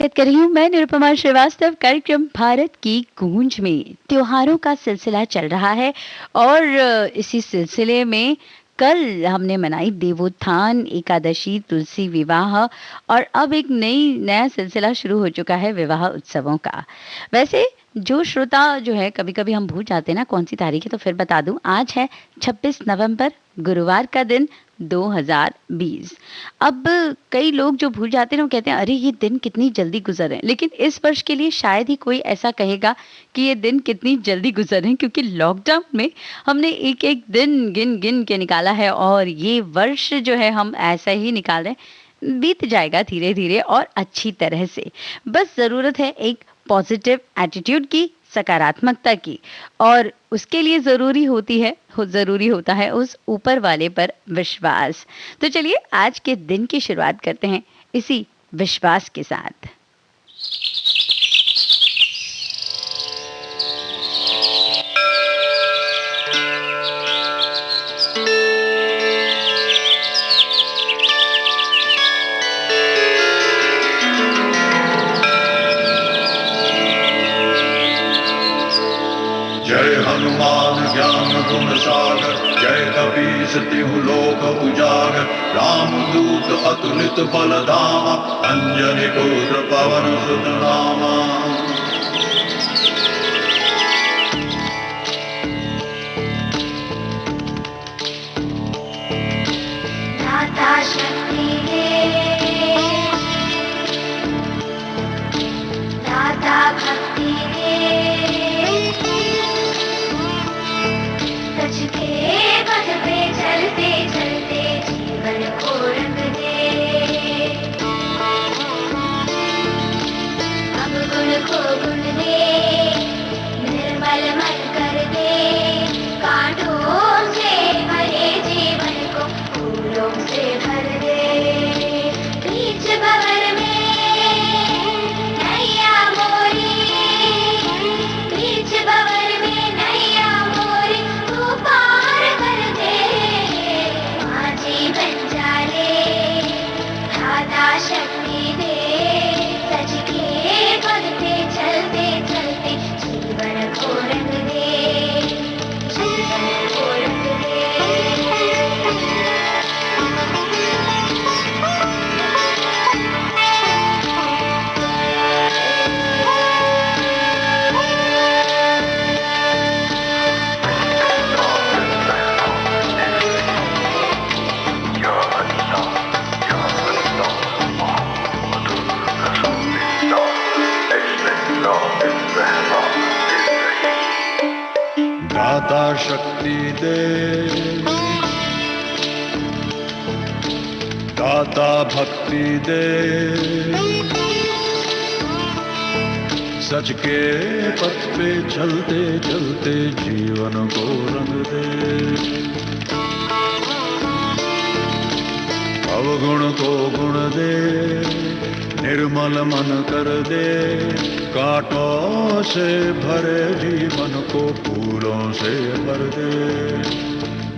बात कर रही हूँ मैं निरुपमा श्रीवास्तव। कार्यक्रम भारत की गूंज में त्योहारों का सिलसिला चल रहा है और इसी सिलसिले में कल हमने मनाई देवोत्थान एकादशी, तुलसी विवाह और अब एक नया सिलसिला शुरू हो चुका है विवाह उत्सवों का। वैसे जो श्रोता जो है कभी-कभी हम भूल जाते हैं ना कौन सी तारीख है, तो फिर बता दूं, आज है 26 नवंबर, गुरुवार का दिन 2020। अब कई लोग जो भूल जाते हैं ना वो कहते हैं अरे ये दिन कितनी जल्दी गुजरे, लेकिन इस वर्ष के लिए शायद ही कोई ऐसा कहेगा कि ये दिन कितनी जल्दी गुजरे, क्योंकि लॉकडाउन में हमने एक एक दिन गिन गिन के निकाला है और ये वर्ष जो है हम ऐसा ही निकाल रहे हैं, बीत जाएगा धीरे धीरे और अच्छी तरह से। बस जरूरत है एक पॉजिटिव एटीट्यूड की, सकारात्मकता की, और उसके लिए जरूरी होता है उस ऊपर वाले पर विश्वास। तो चलिए आज के दिन की शुरुआत करते हैं इसी विश्वास के साथ। जय हनुमान ज्ञान गुण सागर, जय कपीस तिहु लोक उजागर। रामदूत अतुलित बल धामा, अंजनी पुत्र पवन सुत नामा। दाता शक्ति दे, दाता भक्ति दे, सच के पथ पे चलते चलते जीवन को रंग दे। अब गुण को गुण दे, निर्मल मन कर दे, कांटों से भरे जीवन को फूलों से भर दे। बीच भंवर में नैया मोरी, बीच भंवर में नैया मोरी, तू पार कर दे। माझी बन जा रे, दाता शक्ति दे, सच के पद पे चलते चलते जीवन को रंग दे, जीवन को रंग दे। दाता शक्ति दे, दाता भक्ति दे, सच के पथ पे चलते चलते जीवन को रंग दे। अवगुण को गुण दे, निर्मल मन कर दे, कांटों से भरे जीवन को फूलों से भर दे।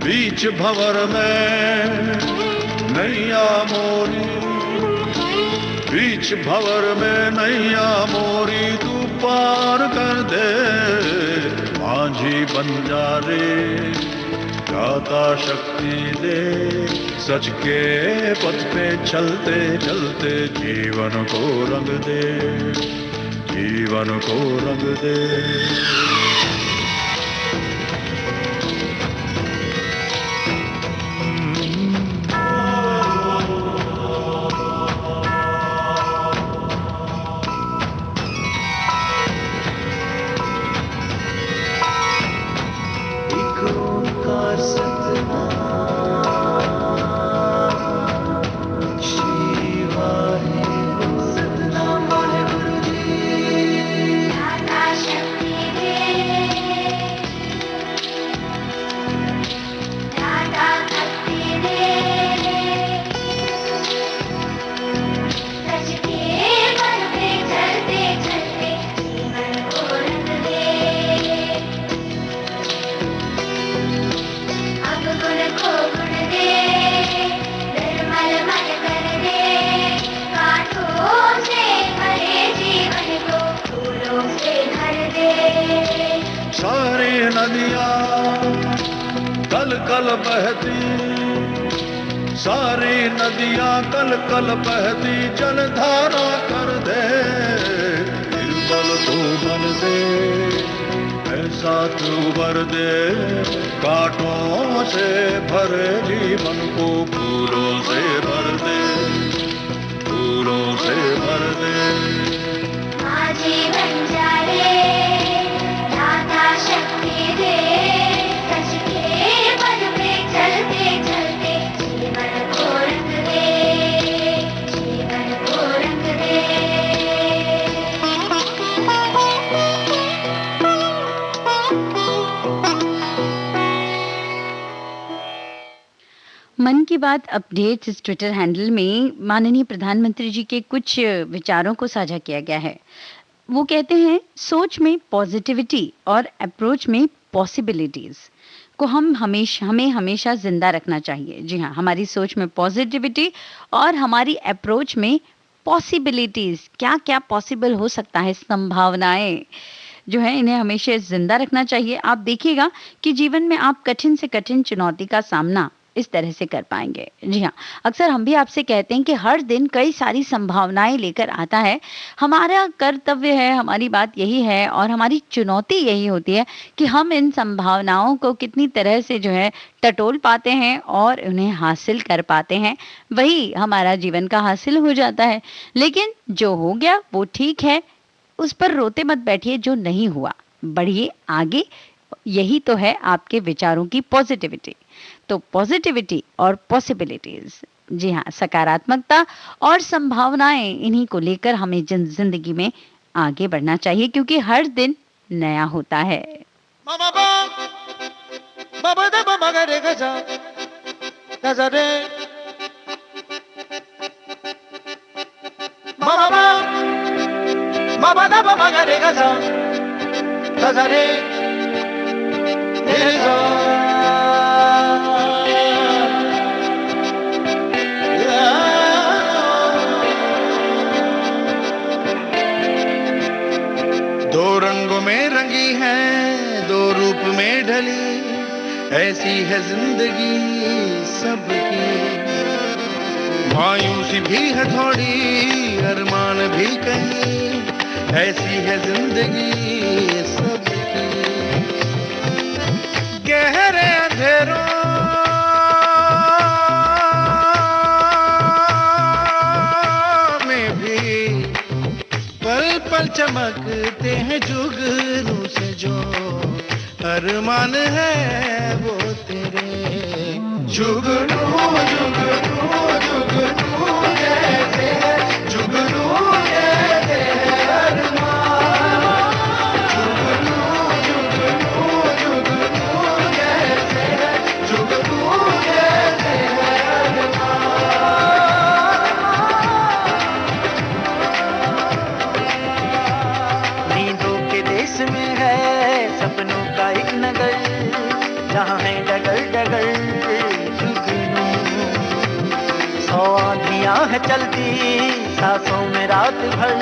बीच भंवर में नैया मोरी, बीच भंवर में नैया मोरी, तू पार कर दे। माझी बन जा रे, दाता शक्ति दे, सच के पथ पे चलते चलते जीवन को रंग दे, जीवन को रंग दे। दाता शक्ति दे, नदियां कल कल बहती, सारी नदियां कल कल बहती, जलधारा कर दे, निर्मल तू बन दे, ऐसा तू भर दे, कांटों से भरे जीवन को फूलों से भर दे, फूलों से भर दे। माझी बन जा रे, दाता शक्ति दे, सच के पद पे चलते चलते जीवन को रंग दे, जीवन को रंग दे। मन की बात अपडेट्स इस ट्विटर हैंडल में माननीय प्रधानमंत्री जी के कुछ विचारों को साझा किया गया है। वो कहते हैं, सोच में पॉजिटिविटी और अप्रोच में पॉसिबिलिटीज को हमें हमेशा जिंदा रखना चाहिए। जी हाँ, हमारी सोच में पॉजिटिविटी और हमारी अप्रोच में पॉसिबिलिटीज, क्या क्या पॉसिबल हो सकता है, संभावनाएं जो है, इन्हें हमेशा जिंदा रखना चाहिए। आप देखिएगा कि जीवन में आप कठिन से कठिन चुनौती का सामना इस तरह से कर पाएंगे। जी हाँ, अक्सर हम भी आपसे कहते हैं कि हर दिन कई सारी संभावनाएं लेकर आता है। हमारा कर्तव्य है, हमारी बात यही है और हमारी चुनौती यही होती है कि हम इन संभावनाओं को कितनी तरह से जो है टटोल पाते हैं और उन्हें हासिल कर पाते हैं। वही हमारा जीवन का हासिल हो जाता है। लेकिन जो हो गया वो ठीक है, उस पर रोते मत बैठिए। जो नहीं हुआ, बढ़िए आगे। यही तो है आपके विचारों की पॉजिटिविटी। तो पॉजिटिविटी और पॉसिबिलिटीज, जी हाँ, सकारात्मकता और संभावनाएं, इन्हीं को लेकर हमें जिंदगी में आगे बढ़ना चाहिए, क्योंकि हर दिन नया होता है। दो रंगों में रंगी है, दो रूप में ढली, ऐसी है जिंदगी सबकी। मायूसी भी है थोड़ी, अरमान भी कहीं, ऐसी है जिंदगी सबकी। गहरे अंधेरों में भी पल पल चमकते हैं जुगनू से, जो अरमान है वो तेरे। जुगनू जुगनू जुगनू कैसे है, जुगनू कैसे है अरमान, जुगनू जुगनू जुगनू कैसे है, जुगनू कैसे है अरमान। नींदों के देश में है सपनों का एक नगर, जहाँ है डगर डगर जुगनू। 100 आंधियां है चलती सांसों में रात भर,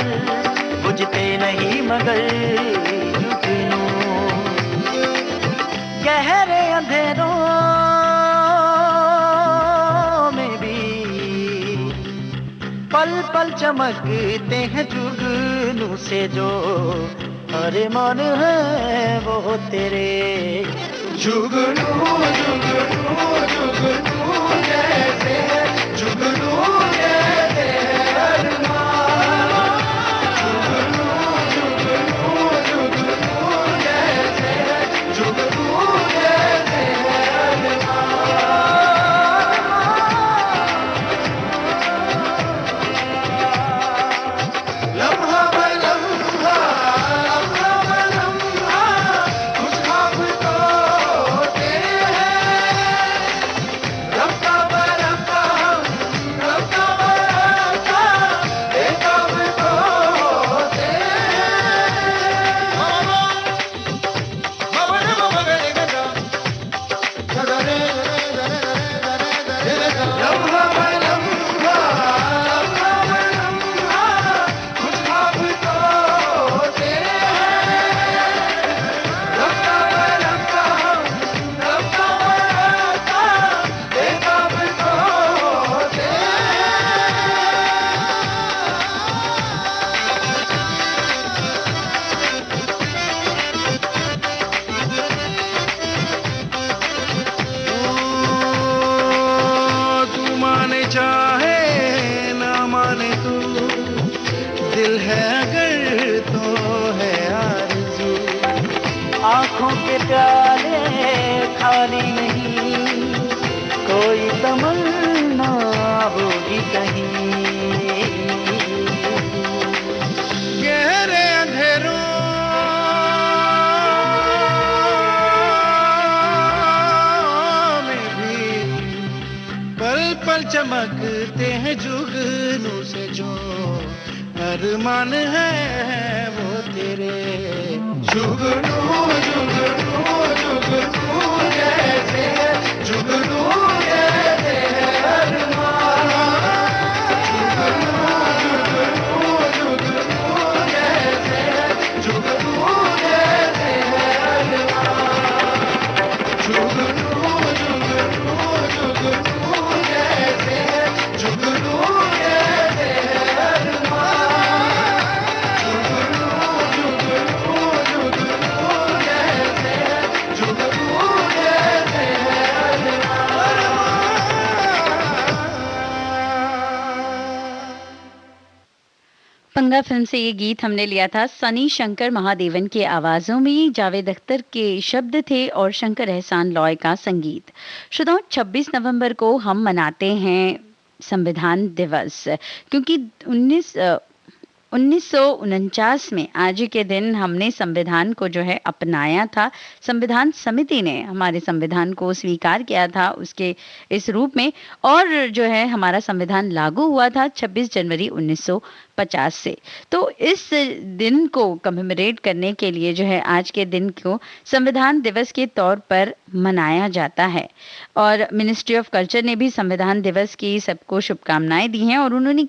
बुझते नहीं मगर जुगनू। गहरे अंधेरों में भी पल पल चमकते हैं जुगनू से, जो अरमान है वो तेरे। जुगनू जुगनू जुगनू कैसे है, जुगनू कैसे है अरमान, जुगनू जुगनू जुगनू कैसे है, जुगनू कैसे है अरमान। लम्हा ब लम्हा, लम्हा ब लम्हा, कुछ ख्वाब तो होते हैं। रफ्ता ब रफ्ता, रफ्ता ब रफ्ता, है अगर तो है आरज़ू। आँखों के प्याले खाली नहीं, कोई तमन्ना होगी कहीं। गहरे अंधेरों में भी पल पल चमकते हैं जुगनू से जो अरमान है वो तेरे। जुगनू जुगनू जुगनू जैसे, जुगनू जैसे अरमान। जुगनू जुगनू जैसे, जुगनू जैसे अरमान। जुगनू जुगनू जुगनू जैसे, जुगनू जैसे अरमान। पंगा फिल्म से ये गीत हमने लिया था। सनी शंकर महादेवन की आवाजों में जावेद अख्तर के शब्द थे और शंकर एहसान लॉय का संगीत। श्रोताओं, 26 नवंबर को हम मनाते हैं संविधान दिवस, क्योंकि 1949 में आज के दिन हमने संविधान को जो है अपनाया था। संविधान समिति ने हमारे संविधान को स्वीकार किया था उसके इस रूप में, और जो है हमारा संविधान लागू हुआ था 26 जनवरी 1950 से। तो इस दिन को कमेमोरेट करने के लिए जो है आज के दिन को संविधान दिवस के तौर पर मनाया जाता है। और मिनिस्ट्री ऑफ कल्चर ने भी संविधान दिवस की सबको शुभकामनाएं दी हैं, और उन्होंने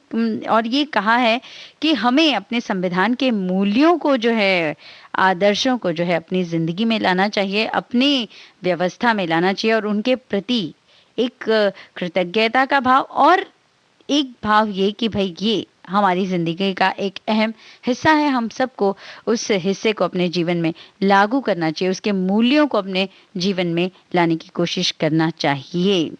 और ये कहा है कि हमें अपने संविधान के मूल्यों को जो है, आदर्शों को जो है अपनी जिंदगी में लाना चाहिए, अपनी व्यवस्था में लाना चाहिए, और उनके प्रति एक कृतज्ञता का भाव और एक भाव ये कि भाई ये हमारी जिंदगी का एक अहम हिस्सा है। हम सबको उस हिस्से को अपने जीवन में लागू करना चाहिए, उसके मूल्यों को अपने जीवन में लाने की कोशिश करना चाहिए,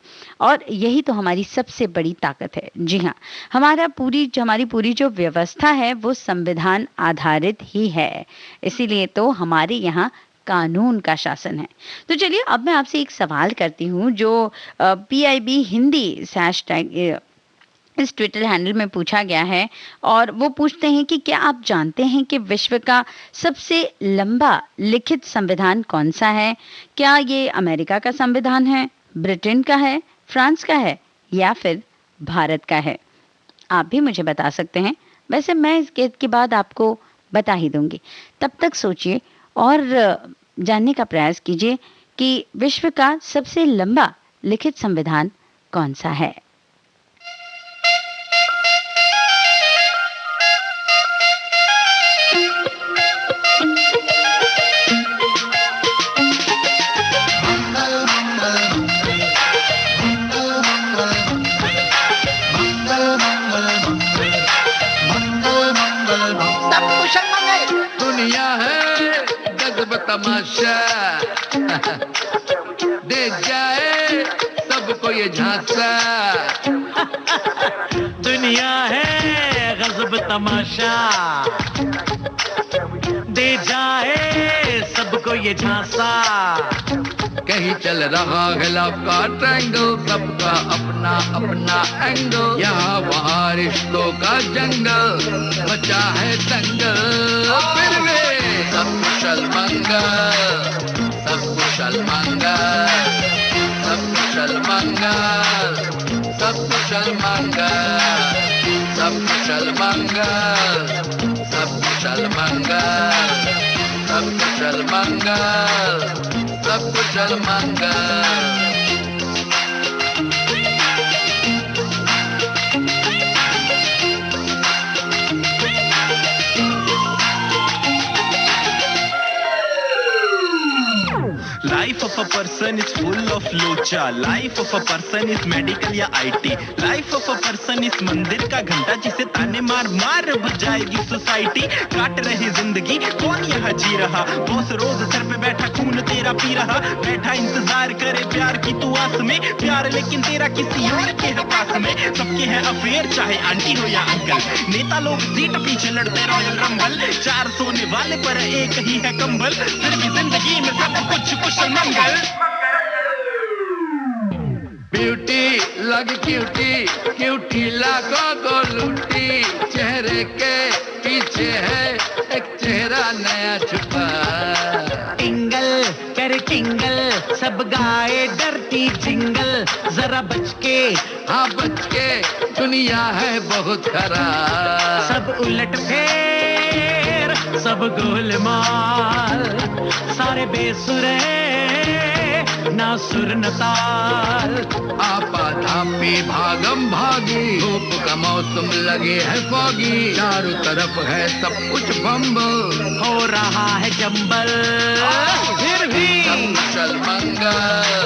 और यही तो हमारी सबसे बड़ी ताकत है। जी हाँ, हमारी पूरी जो व्यवस्था है वो संविधान आधारित ही है, इसीलिए तो हमारे यहाँ कानून का शासन है। तो चलिए अब मैं आपसे एक सवाल करती हूँ जो PIB हिंदी # इस ट्विटर हैंडल में पूछा गया है, और वो पूछते हैं कि क्या आप जानते हैं कि विश्व का सबसे लंबा लिखित संविधान कौन सा है? क्या ये अमेरिका का संविधान है, ब्रिटेन का है, फ्रांस का है, या फिर भारत का है? आप भी मुझे बता सकते हैं। वैसे मैं इस गीत के बाद आपको बता ही दूंगी, तब तक सोचिए और जानने का प्रयास कीजिए कि विश्व का सबसे लंबा लिखित संविधान कौन सा है। दुनिया है गजब तमाशा, दे जाए सबको ये झांसा। दुनिया है गजब तमाशा, दे जाए सबको ये झांसा। कहीं चल रहा है लव का ट्रैंगल, सबका अपना अपना एंगल। यहाँ वहाँ रिश्तों का जंगल, मचा है दंगल। फिर भी सब कुशल मंगल, सब कुशल मंगल, सब कुशल मंगल, सब कुशल मंगल, सब कुशल मंगल, सब कुशल मंगल, सब कुशल मंगल, सब कुशल मंगल। Life Life of a person is full of लोचा. Life of a person is medical या IT. Life of a person is मंदिर का घंटा जिसे ताने मार मार बजाएगी सोसाइटी. काट रही जिंदगी कौन यहाँ जी रहा. बॉस रोज सर पे बैठा खून तेरा पी रहा. बैठा इंतजार करे प्यार की तू आस में. प्यार लेकिन तेरा किसी और के है पास में. सबके है अफेयर चाहे आंटी हो या अंकल. नेता लोग सीट पीछे लड़ते रॉयल रंबल. 4 सोने वाले पर एक ही है कंबल. फिर भी जिंदगी में सब कुछ कुशल मंगल. ब्यूटी लग क्यूटी, क्यूटी लाखों को लूटी. चेहरे के पीछे है एक चेहरा नया छुपा. टिंगल कर टिंगल सब गाए डरती जिंगल. जरा बच के, हाँ बच के, दुनिया है बहुत खराब. सब उलट फेर सब गोलमाल. सारे बेसुरे ना सुर न ताल. आपाधापी भागम भागी. धूप का मौसम लगे है फॉगी. चारों तरफ है सब कुछ बम्बल. हो रहा है जंबल. फिर भी सब कुशल मंगल,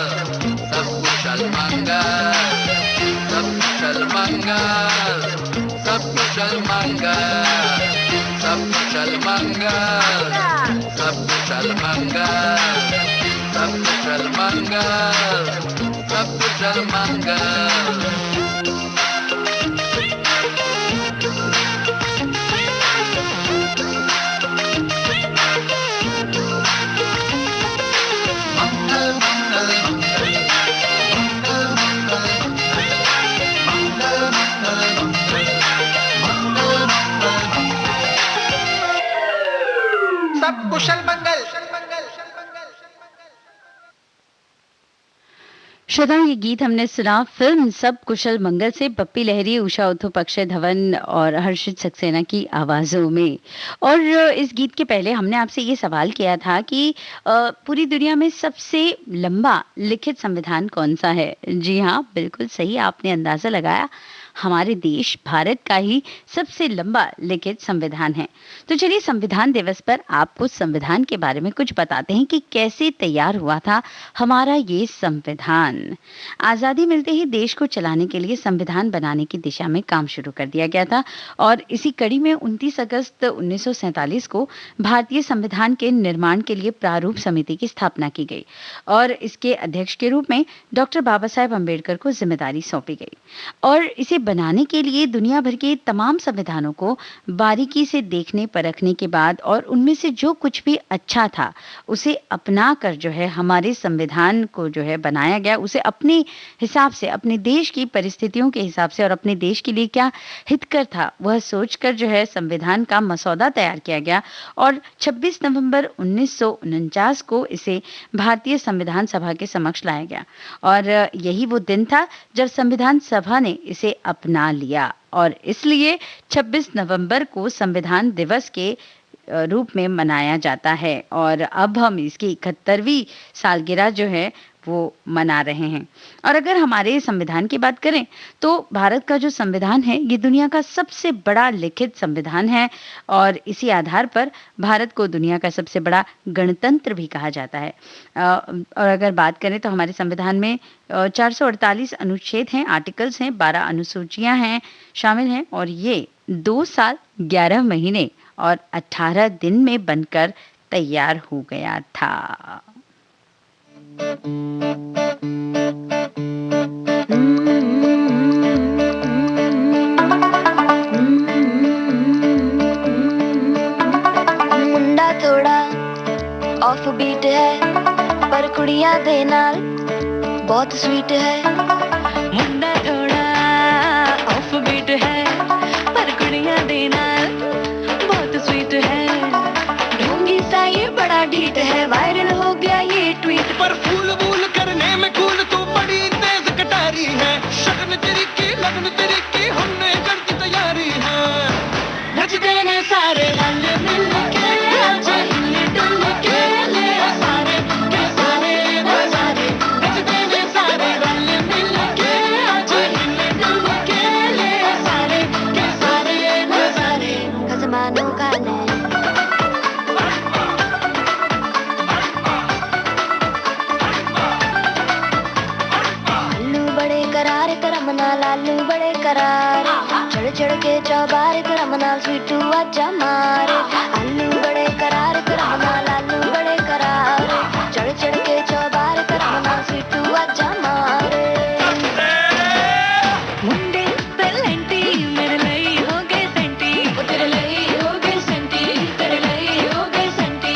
सब कुशल मंगल, सब कुशल मंगल, सब कुशल मंगल, सब कुशल मंगल, सब कुशल मंगल, सब कुशल मंगल, सब कुशल मंगल. सब कुशल मंगल. श्रोताओं, ये गीत हमने सुना फिल्म सब कुशल मंगल से बप्पी लहरी, उषा उथुप, अक्षय धवन और हर्षित सक्सेना की आवाज़ों में. और इस गीत के पहले हमने आपसे ये सवाल किया था कि पूरी दुनिया में सबसे लंबा लिखित संविधान कौन सा है. जी हाँ, बिल्कुल सही आपने अंदाज़ा लगाया. हमारे देश भारत का ही सबसे लंबा लिखित संविधान है. तो चलिए संविधान दिवस पर आपको संविधान के बारे में कुछ बताते हैं कि कैसे तैयार हुआ था हमारा ये संविधान. आज़ादी मिलते ही देश को चलाने के लिए संविधान बनाने की दिशा में काम शुरू कर दिया गया था और इसी कड़ी में 29 अगस्त 1947 को भारतीय संविधान के निर्माण के लिए प्रारूप समिति की स्थापना की गई और इसके अध्यक्ष के रूप में डॉक्टर बाबा साहेब अम्बेडकर को जिम्मेदारी सौंपी गई. और इसे बनाने के लिए दुनिया भर के तमाम संविधानों को बारीकी से देखने परखने के बाद और उनमें से जो कुछ भी अच्छा था उसे अपना कर जो है हमारे संविधान को जो है बनाया गया. उसे अपने हिसाब से, अपने देश की परिस्थितियों के हिसाब से और अपने देश के लिए क्या हितकर था वह सोचकर जो है संविधान का मसौदा तैयार किया गया और 26 नवंबर 1949 को इसे भारतीय संविधान सभा के समक्ष लाया गया. और यही वो दिन था जब संविधान सभा ने इसे अपना लिया और इसलिए 26 नवंबर को संविधान दिवस के रूप में मनाया जाता है. और अब हम इसकी 71वीं सालगिरह जो है वो मना रहे हैं. और अगर हमारे संविधान की बात करें तो भारत का जो संविधान है ये दुनिया का सबसे बड़ा लिखित संविधान है और इसी आधार पर भारत को दुनिया का सबसे बड़ा गणतंत्र भी कहा जाता है. और अगर बात करें तो हमारे संविधान में 448 अनुच्छेद हैं, आर्टिकल्स हैं, 12 अनुसूचियां हैं शामिल हैं और ये 2 साल 11 महीने और 18 दिन में बनकर तैयार हो गया था. मुंडा थोड़ा ऑफ बीट है पर कुड़ियां दे नाल बहुत स्वीट है. मुंडा थोड़ा ऑफ बीट है पर कुड़ियां दे नाल बहुत स्वीट है. ढोंगी सा ये बड़ा ढीठ है, वायरल हो गया ये ट्वीट. पर फूल वूल करने में कूल तू बड़ी तेज कटारी है. शगन तेरी की लगन तेरी की हमने कर दी तैयारी है. नचते ने सारे रंग मिल के आजा हिल डुल के ले सारे के सारे नचते ने सारे रंग मिल के चढ़ के चौबार करम नाल स्वीटू आजा मारे आलू बड़े करार करम नाल आलू बड़े करार चढ़ चढ़ के चौबार करम नाल स्वीटू आजा मारे मुंडे पेलेंटी मेरे ਲਈ ਹੋ ਗਏ ਸੈਂਟੀ ਉਹ ਤੇਰੇ ਲਈ ਹੋ ਗਏ ਸੈਂਟੀ ਤੇਰੇ ਲਈ ਹੋ ਗਏ ਸੈਂਟੀ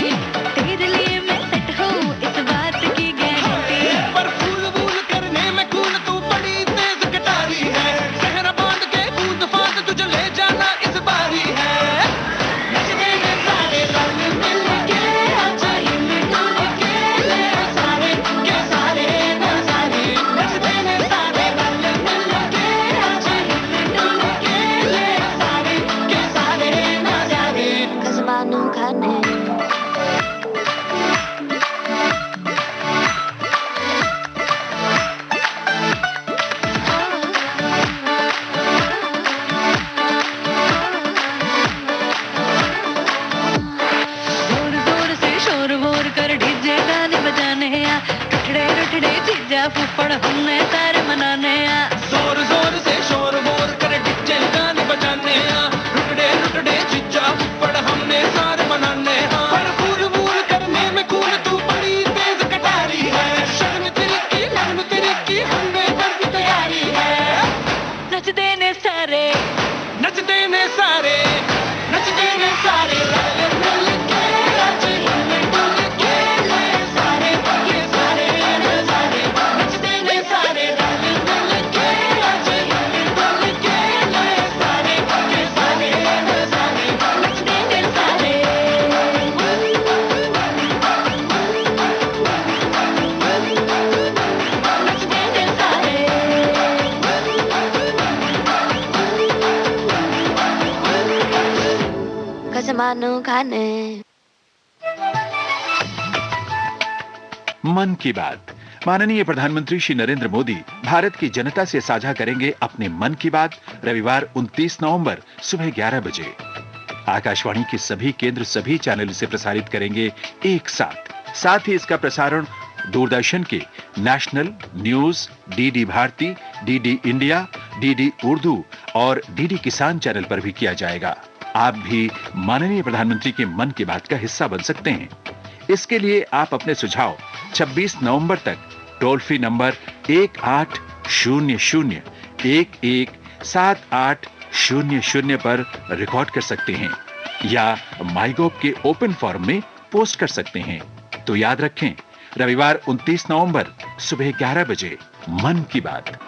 तेरे लिए मैं सेट हूँ इस बात की गारंटी पर फूल वूल करने में कूल तू बड़ी तेज कटारी है सहरा बांध के कूद फांद तुझे ले जाना इस बारी है नचते ने सारे रंग मिल के आजा हिल डुल के ले सारे के सारे नजारे नचते ने सारे रंग मिल के आजा हिल डुल के ले सारे के सारे नजारे कसमानू खाने जोर जोर से शोर वोर कर डीजे गाने बजाने आ टुकड़े टुकड़े चीजा फुफड़ हमने सारे मनाने आ जोर जोर से शोर वोर कर डिजे गाने बजाने हैं रुकड़े रुकड़े चिच्चा पड़ हमने सारे मनाने हैं पर फूल वूल करने में कूल तू बड़ी तेज कटारी है शर्म तेरी की लगन तेरी की हमने कर दी तैयारी है नचते ने सारे नचते ने सारे नचते ने सारे रल मिल के आज हिल डुल के ले सारे के सारे नजारे नचते ने सारे रल मिल के आज हिल डुल के ले सारे के सारे नजारे नचते ने सारे नचते ने सारे कसमानू खाने मन की बात। माननीय प्रधानमंत्री श्री नरेंद्र मोदी भारत की जनता से साझा करेंगे अपने मन की बात रविवार 29 नवंबर सुबह 11 बजे। आकाशवाणी के सभी केंद्र सभी चैनल इसे प्रसारित करेंगे एक साथ ही इसका प्रसारण दूरदर्शन के national news, DD Bharati, DD India, DD Urdu और डीडी किसान चैनल पर भी किया जाएगा। आप भी माननीय प्रधानमंत्री के मन की बात का हिस्सा बन सकते हैं। इसके लिए आप अपने सुझाव 26 नवंबर तक टोल फ्री नंबर 1800-117800 पर रिकॉर्ड कर सकते हैं या माईगोव के ओपन फोरम में पोस्ट कर सकते हैं। तो याद रखें, रविवार 29 नवंबर सुबह 11 बजे मन की बात।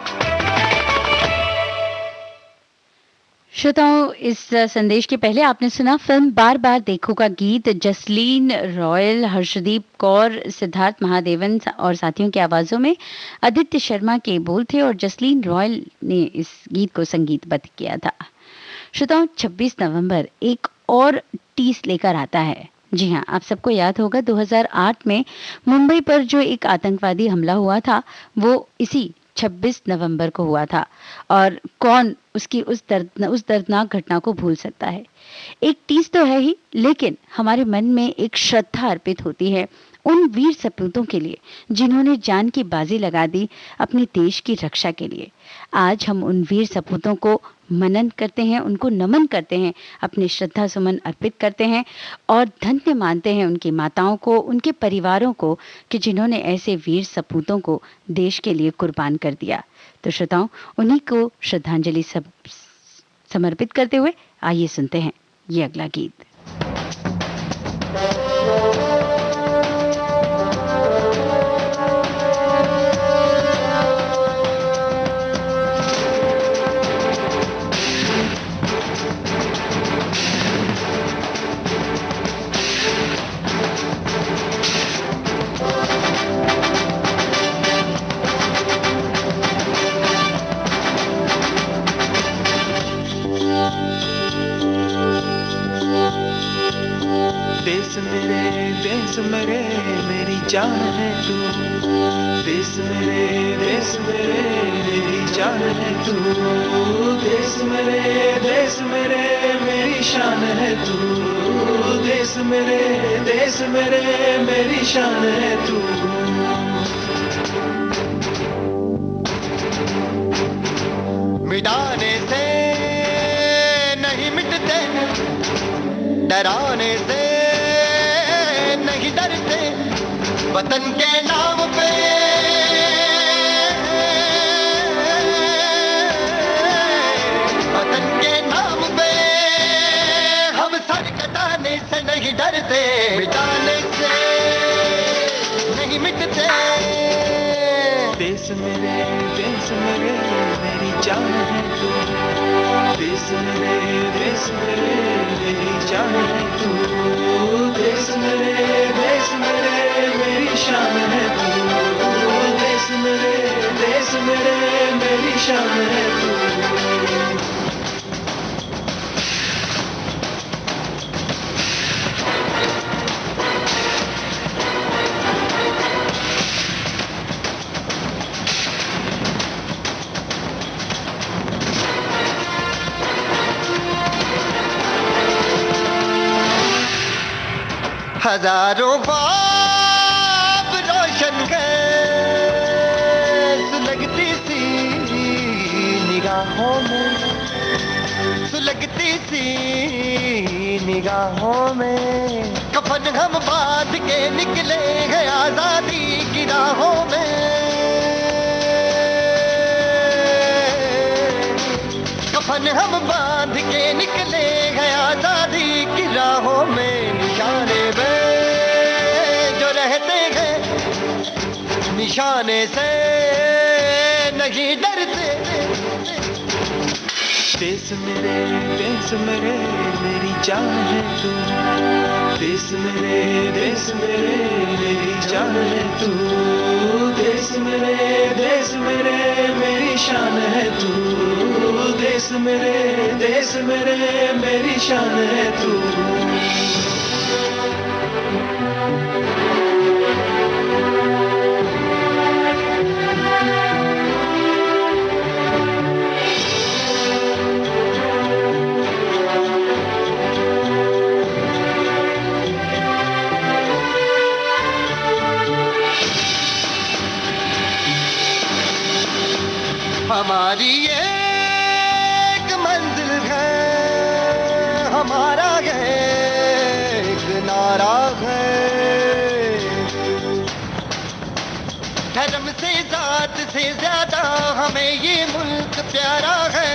श्रोताओं, इस संदेश के पहले आपने सुना फिल्म बार बार देखो का गीत। जसलीन रॉयल, हर्षदीप कौर, सिद्धार्थ महादेवन और साथियों की आवाजों में आदित्य शर्मा के बोल थे और जसलीन रॉयल ने इस गीत को संगीतबद्ध किया था। श्रोताओं, 26 नवंबर एक और टीस लेकर आता है। जी हाँ, आप सबको याद होगा 2008 में मुंबई पर जो एक आतंकवादी हमला हुआ था वो इसी 26 नवंबर को हुआ था और कौन उसकी उस दर्दनाक घटना को भूल सकता है। एक टीस तो है ही, लेकिन हमारे मन में एक श्रद्धा अर्पित होती है उन वीर सपूतों के लिए जिन्होंने जान की बाजी लगा दी अपने देश की रक्षा के लिए। आज हम उन वीर सपूतों को मनन करते हैं, उनको नमन करते हैं, अपने श्रद्धा सुमन अर्पित करते हैं और धन्य मानते हैं उनकी माताओं को, उनके परिवारों को कि जिन्होंने ऐसे वीर सपूतों को देश के लिए कुर्बान कर दिया। तो श्रोताओं, उन्हीं को श्रद्धांजलि समर्पित करते हुए आइए सुनते हैं ये अगला गीत। देश मेरे मेरी जान है तू, देश मेरे मेरी जान है तू, देश मेरे मेरी शान है तू, देश मेरे मेरी शान है तू। मिटाने से डराने से नहीं डरते वतन के नाम पे वतन के नाम पे हम सर कटाने से नहीं डरते मिटाने से नहीं मिटते देश मेरे मेरी जान है तू देश मेरे मेरी जान है तू देश मेरे मेरी शान है तू देश मेरे मेरी शान है तू हजारों बाप रोशन गए सुलगती सी निगाहों में सुलगती सी निगाहों में कफन हम बांध के निकले हैं आजादी की राहों में कफन हम बांध के निकले हैं आजादी की राहों में निशाने में जो रहते हैं निशाने से नहीं डरते देश मेरे मेरी जान है तू देश मेरे मेरी जान है तू देश मेरे मेरी शान है तू देश मेरे मेरी शान है तू हमारी एक मंजिल है हमारा एक नारा है धर्म से जात से ज्यादा हमें ये मुल्क प्यारा है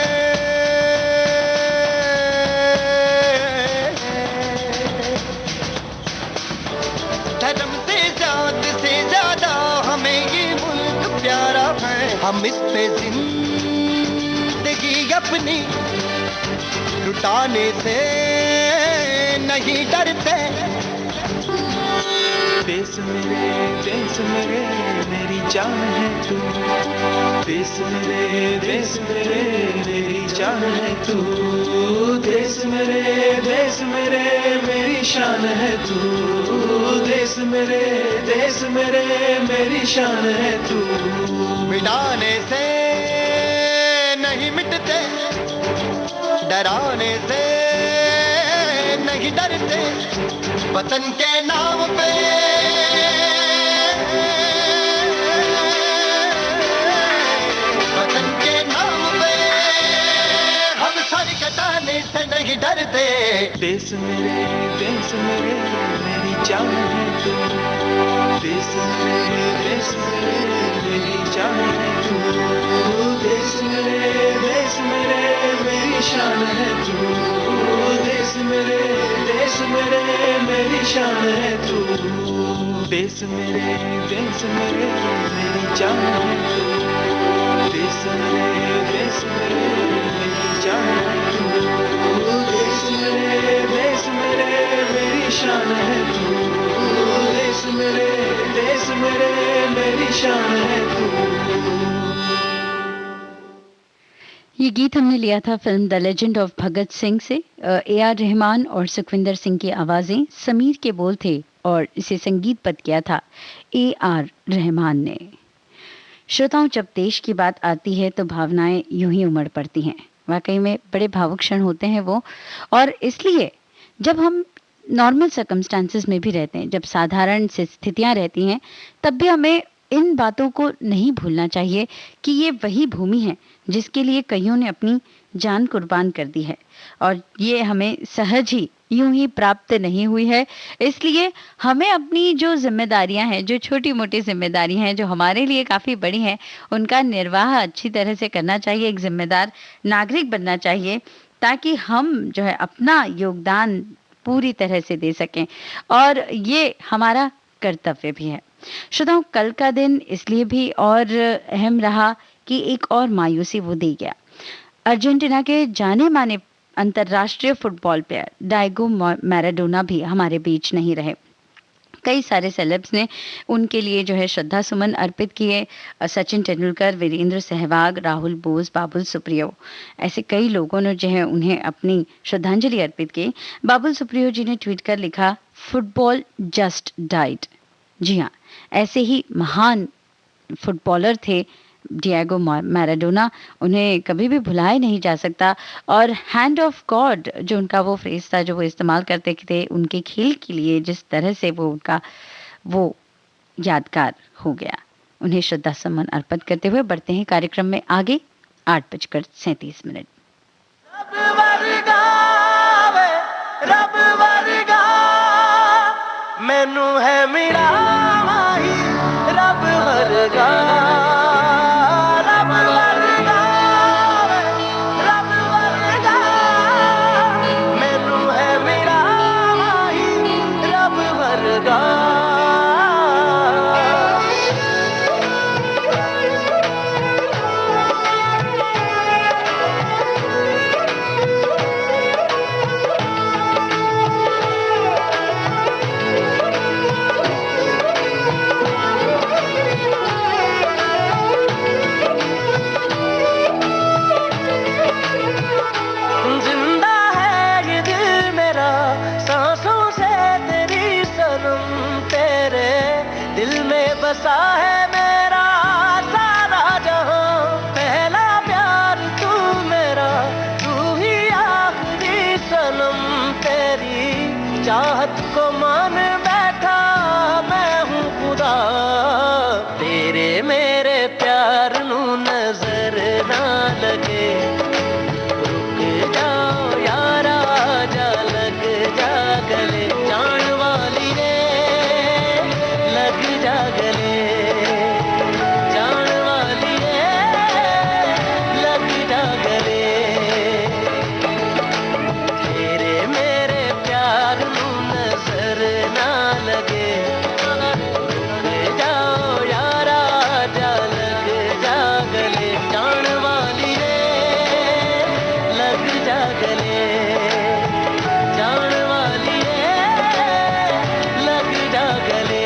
धर्म से जात से ज्यादा हमें ये मुल्क प्यारा है हम इस पे जिंदगी अपनी लुटाने से नहीं डरते देश मेरे मेरी जान है तू देश मेरे मेरी जान है तू देश मेरे मेरी शान है तू देश मेरे मेरी शान है तू मिटाने से नहीं मिटते डराने से नहीं डरते वतन के नाम पे वतन के नाम पे हम सर कटाने से नहीं डरते देश मेरे मेरी जान है तू देश मेरे मेरी जान है तू देश मेरे मेरी शान है तू देश मेरे मेरी शान है तू देश मेरे मेरी जान है तू देश मेरे मेरी जान है तू देश मेरे मेरी शान है तू देश मेरे मेरी शान है तू ये गीत हमने लिया था film the legend of Bhagat Singh से। AR रहमान और सुखविंदर सिंह की आवाजें, समीर के बोल थे और इसे संगीतबद्ध किया था AR रहमान ने। श्रोताओं, जब देश की बात आती है तो भावनाएं यूं ही उमड़ पड़ती हैं। वाकई में बड़े भावुक क्षण होते हैं वो, और इसलिए जब हम नॉर्मल सर्कमस्टांसेस में भी रहते हैं, जब साधारण से स्थितियां रहती हैं, तब भी हमें इन बातों को नहीं भूलना चाहिए कि ये वही भूमि है जिसके लिए कईयों ने अपनी जान कुर्बान कर दी है, और ये हमें सहज ही यूं ही प्राप्त नहीं हुई है। इसलिए हमें अपनी जो ज़िम्मेदारियां हैं, जो छोटी-मोटी ज़िम्मेदारियां हैं, जो हमारे लिए काफ़ी बड़ी हैं, उनका निर्वाह अच्छी तरह से करना चाहिए, एक ज़िम्मेदार नागरिक बनना चाहिए, ताकि हम जो है अपना योगदान पूरी तरह से दे सकें और ये हमारा कर्तव्य भी है। श्रोताओ, कल का दिन इसलिए भी और अहम रहा कि एक और मायूसी वो दे गया। अर्जेंटीना के जाने-माने अंतर्राष्ट्रीय फुटबॉल प्लेयर डायगो मैराडोना भी हमारे बीच नहीं रहे। कई सारे सेलेब्स ने उनके लिए जो है श्रद्धा सुमन अर्पित किए। सचिन तेंदुलकर, वीरेंद्र सहवाग, राहुल बोस, बाबुल सुप्रियो, ऐसे कई लोगों ने जो है उन्हें अपनी श्रद्धांजलि अर्पित की। बाबुल सुप्रियो जी ने ट्वीट कर लिखा, फुटबॉल जस्ट डाइड। जी हाँ, ऐसे ही महान फुटबॉलर थे डिएगो मैराडोना, उन्हें कभी भी भुलाया नहीं जा सकता। और हैंड ऑफ गॉड जो उनका वो फ्रेज था जो वो इस्तेमाल करते थे उनके खेल के लिए, जिस तरह से वो उनका वो यादगार हो गया। उन्हें श्रद्धा सुमन अर्पित करते हुए बढ़ते हैं कार्यक्रम में आगे। 8:37 रब वर्गा मैनू है मिला माही रब वर्गा बसा है मेरा सारा जहां, पहला प्यार तू मेरा, तू ही आखिरी सनम, तेरी चाहत को मान बैठा मैं हूँ खुदा, तेरे मेरे प्यार नू नजर ना लगे, रुक जाओ यारा जा लग जा गले, जान वाली रे लग जा गले, जान वाली रे लग जा गले, तेरे मेरे प्यार नू नजर ना लगे, रुक जाओ यारा जा लग जा गले, जान वाली रे लग जा गले, जान वाली रे लग जा गले।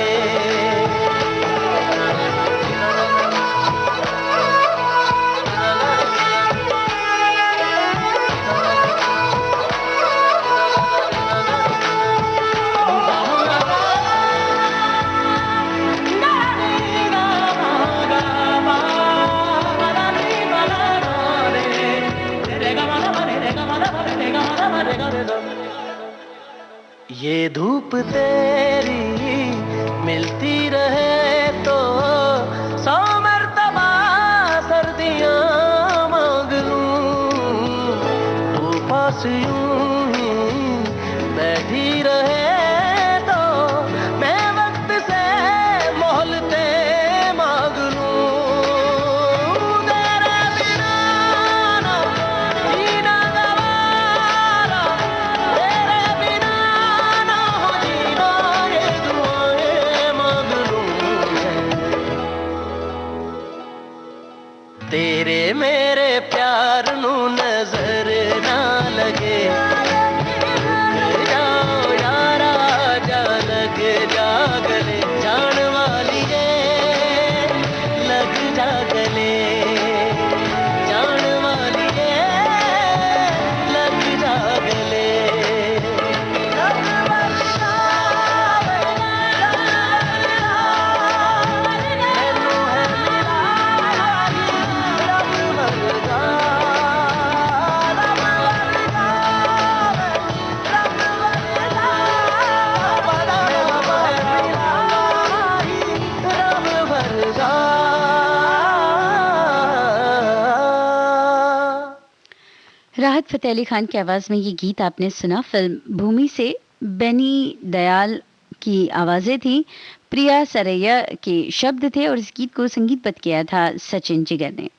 ये धूप तेरी मिलती रहे तो 100 मर्तबा सर्दियाँ मांग लूं, तू पास यूं ही बैठी रहे तो मैं वक्त से मोहलते मांग लूं, तेरे बिना ना जीना गवारा, तेरे बिना ना हो जीना, ये दुआएं मांग राहत फतेह अली खान की आवाज में ये गीत आपने सुना फिल्म भूमि से। बेनी दयाल की आवाजें थी, प्रिया सरैया के शब्द थे और इस गीत को संगीतबद्ध किया था सचिन जिगर ने।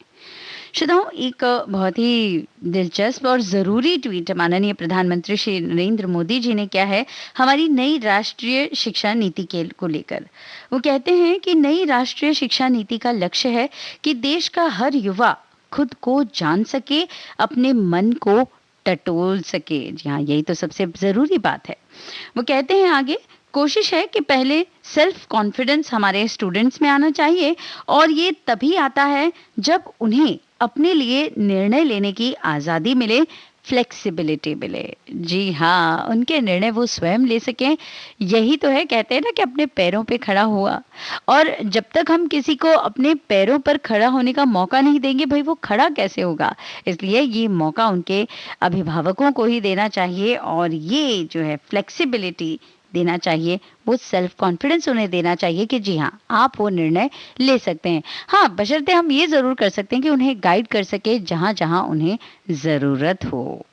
श्रोताओं, एक बहुत ही दिलचस्प और जरूरी ट्वीट माननीय प्रधानमंत्री श्री नरेंद्र मोदी जी ने किया है हमारी नई राष्ट्रीय शिक्षा नीति के को लेकर। वो कहते हैं कि नई राष्ट्रीय शिक्षा नीति का लक्ष्य है कि देश का हर युवा खुद को जान सके, अपने मन को टटोल सके। जी हाँ, यही तो सबसे जरूरी बात है। वो कहते हैं आगे, कोशिश है कि पहले सेल्फ कॉन्फिडेंस हमारे स्टूडेंट्स में आना चाहिए और ये तभी आता है जब उन्हें अपने लिए निर्णय लेने की आजादी मिले, फ्लेक्सिबिलिटी मिले। जी हाँ, उनके निर्णय वो स्वयं ले सकें। यही तो है, कहते हैं ना कि अपने पैरों पे खड़ा हुआ। और जब तक हम किसी को अपने पैरों पर खड़ा होने का मौका नहीं देंगे, भाई वो खड़ा कैसे होगा। इसलिए ये मौका उनके अभिभावकों को ही देना चाहिए और ये जो है फ्लेक्सिबिलिटी देना चाहिए, वो सेल्फ कॉन्फिडेंस उन्हें देना चाहिए कि जी हाँ, आप वो निर्णय ले सकते हैं। हाँ, बशर्ते हम ये जरूर कर सकते हैं कि उन्हें गाइड कर सके जहां जहां उन्हें जरूरत हो।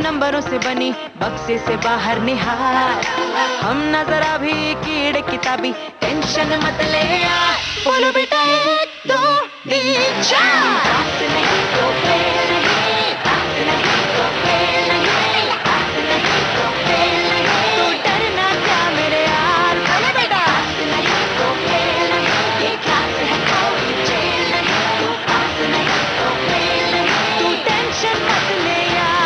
नंबरों से बनी बक्से से बाहर निहार, हम न जरा भी कीड़े किताबी, टेंशन मत ले यार। बोलो बेटा 1 2 3 4, पास नहीं तो फेल नहीं, पास नहीं तो फेल नहीं, पास नहीं तो फेल नहीं। तू डरना क्या मेरे यार, बोलो बेटा पास नहीं तो फेल नहीं, ये क्लास है कोई जेल नहीं। तू पास नहीं तो फेल नहीं, तू टेंशन मत ले यार।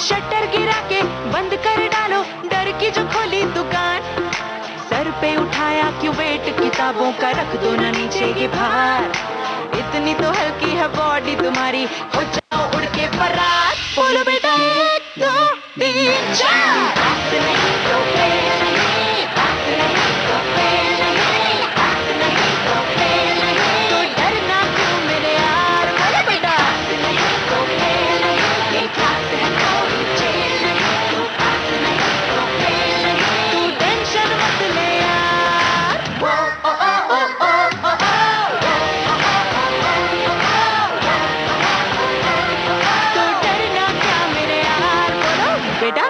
शटर गिरा के बंद कर डालो डर की जो खोली दुकान, सर पे उठाया क्यों वेट किताबों का, रख दो ना नीचे ये भार। इतनी तो हल्की है बॉडी तुम्हारी, हो जाओ उड़ के फरार। बोलो बेटा 1 2 3 4, पास नहीं तो फेल नहीं, पास नहीं तो फेल नहीं, पास नहीं तो फेल नहीं। तो डरना क्यों मेरे यार, बोलो बेटा पास नहीं तो फेल नहीं, ये क्लास है कोई जेल नहीं। तू पास नहीं तो फेल नहीं, तू टेंशन मत ले यार। वो ओ ओ ओ ओ ओ ओ, तो डरना क्या मेरे यार, बोलो बेटा।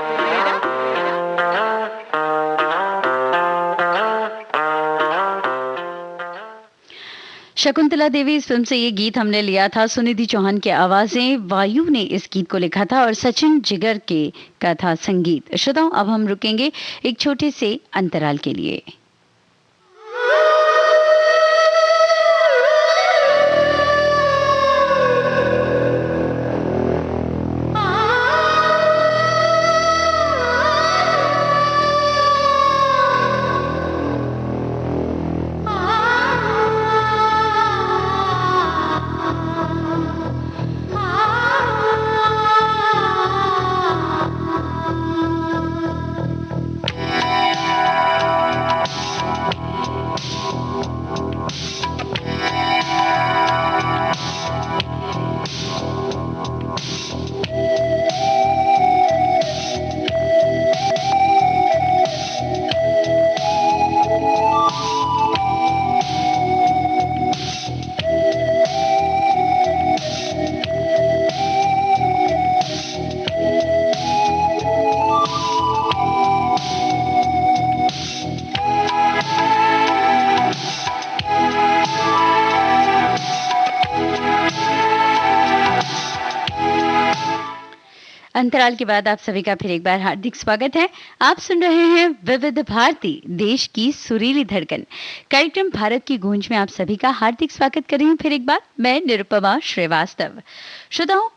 शकुंतला देवी इस फिल्म से ये गीत हमने लिया था। सुनिधि चौहान की आवाजें, वायु ने इस गीत को लिखा था और सचिन जिगर के का था संगीत। श्रोताओं, अब हम रुकेंगे एक छोटे से अंतराल के लिए। अंतराल के बाद आप सभी का फिर एक बार हार्दिक स्वागत है। आप सुन रहे हैं विविध भारती, देश की सुरीली धड़कन। कार्यक्रम भारत की गूंज में आप सभी का हार्दिक स्वागत कर रही हूँ फिर एक बार। मैं निरुपमा श्रीवास्तव। श्रोताओं,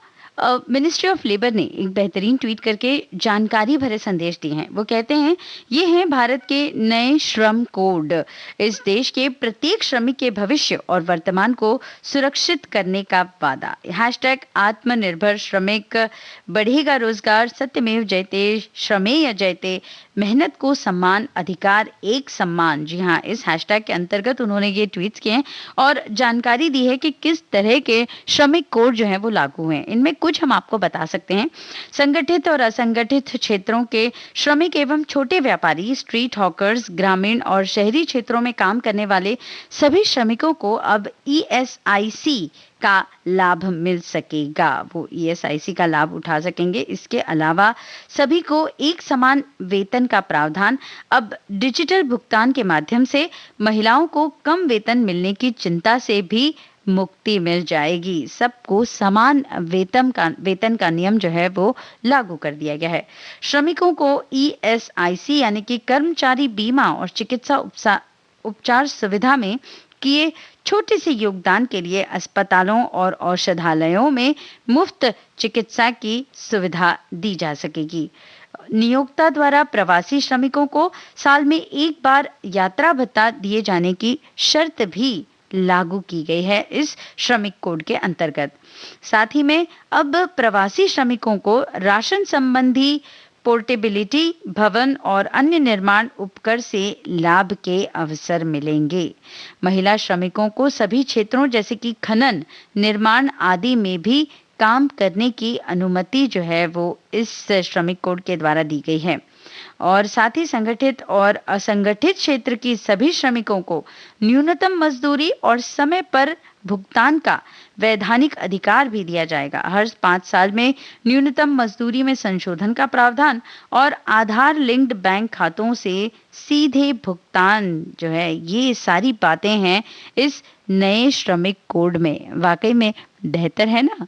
मिनिस्ट्री ऑफ लेबर ने एक बेहतरीन ट्वीट करके जानकारी भरे संदेश दिए हैं। वो कहते हैं, ये हैं भारत के नए श्रम कोड। इस देश के प्रत्येक श्रमिक के भविष्य और वर्तमान को सुरक्षित करने का वादा। हैशटैग आत्मनिर्भर श्रमिक, बढ़ेगा रोजगार, सत्यमेव जयते, श्रमेय जयते, मेहनत को सम्मान, अधिकार एक सम्मान। जी हाँ, इस हैशटैग के अंतर्गत उन्होंने ये ट्वीट्स किए हैं और जानकारी दी है कि किस तरह के श्रमिक कोड जो है वो लागू हुए हैं। इनमें कुछ हम आपको बता सकते हैं। संगठित और असंगठित क्षेत्रों के श्रमिक एवं छोटे व्यापारी, स्ट्रीट हॉकर्स, ग्रामीण और शहरी क्षेत्रों में काम करने वाले सभी श्रमिकों को अब ईएसआईसी का लाभ मिल सकेगा। वो ईएसआईसी का लाभ उठा सकेंगे। इसके अलावा सभी को एक समान वेतन का प्रावधान। अब डिजिटल भुगतान के माध्यम से महिलाओं को कम वेतन मिलने की चिंता से भी मुक्ति मिल जाएगी। सबको समान वेतन का नियम जो है वो लागू कर दिया गया है। श्रमिकों को ईएसआईसी यानी कि कर्मचारी बीमा और चिकित्सा उपचार सुविधा में किए छोटे से योगदान के लिए अस्पतालों और औषधालयों में मुफ्त चिकित्सा की सुविधा दी जा सकेगी। नियोक्ता द्वारा प्रवासी श्रमिकों को साल में एक बार यात्रा भत्ता दिए जाने की शर्त भी लागू की गई है इस श्रमिक कोड के अंतर्गत। साथ ही में अब प्रवासी श्रमिकों को राशन संबंधी पोर्टेबिलिटी, भवन और अन्य निर्माण उपकर से लाभ के अवसर मिलेंगे। महिला श्रमिकों को सभी क्षेत्रों जैसे कि खनन, निर्माण आदि में भी काम करने की अनुमति जो है वो इस श्रमिक कोड के द्वारा दी गई है। और साथ ही संगठित और असंगठित क्षेत्र की सभी श्रमिकों को न्यूनतम मजदूरी और समय पर भुगतान का वैधानिक अधिकार भी दिया जाएगा। हर 5 साल में न्यूनतम मजदूरी में संशोधन का प्रावधान और आधार लिंक्ड बैंक खातों से सीधे भुगतान जो है, ये सारी बातें हैं इस नए श्रमिक कोड में। वाकई में बेहतर है ना।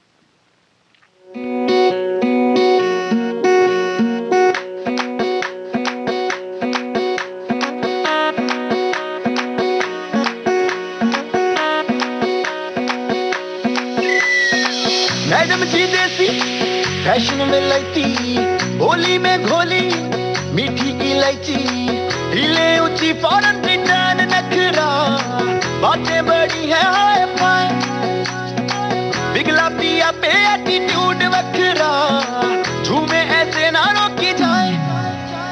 मैडम जी देसी फैशन में लैती, होली में घोली मीठी इलायची, हिले ऊंची फॉरन ब्रिटेन नखरा, बातें बड़ी है हाय फाय, बिगला पिया पे एटीट्यूड वखरा, झूमे ऐसे ना रोकी जाए।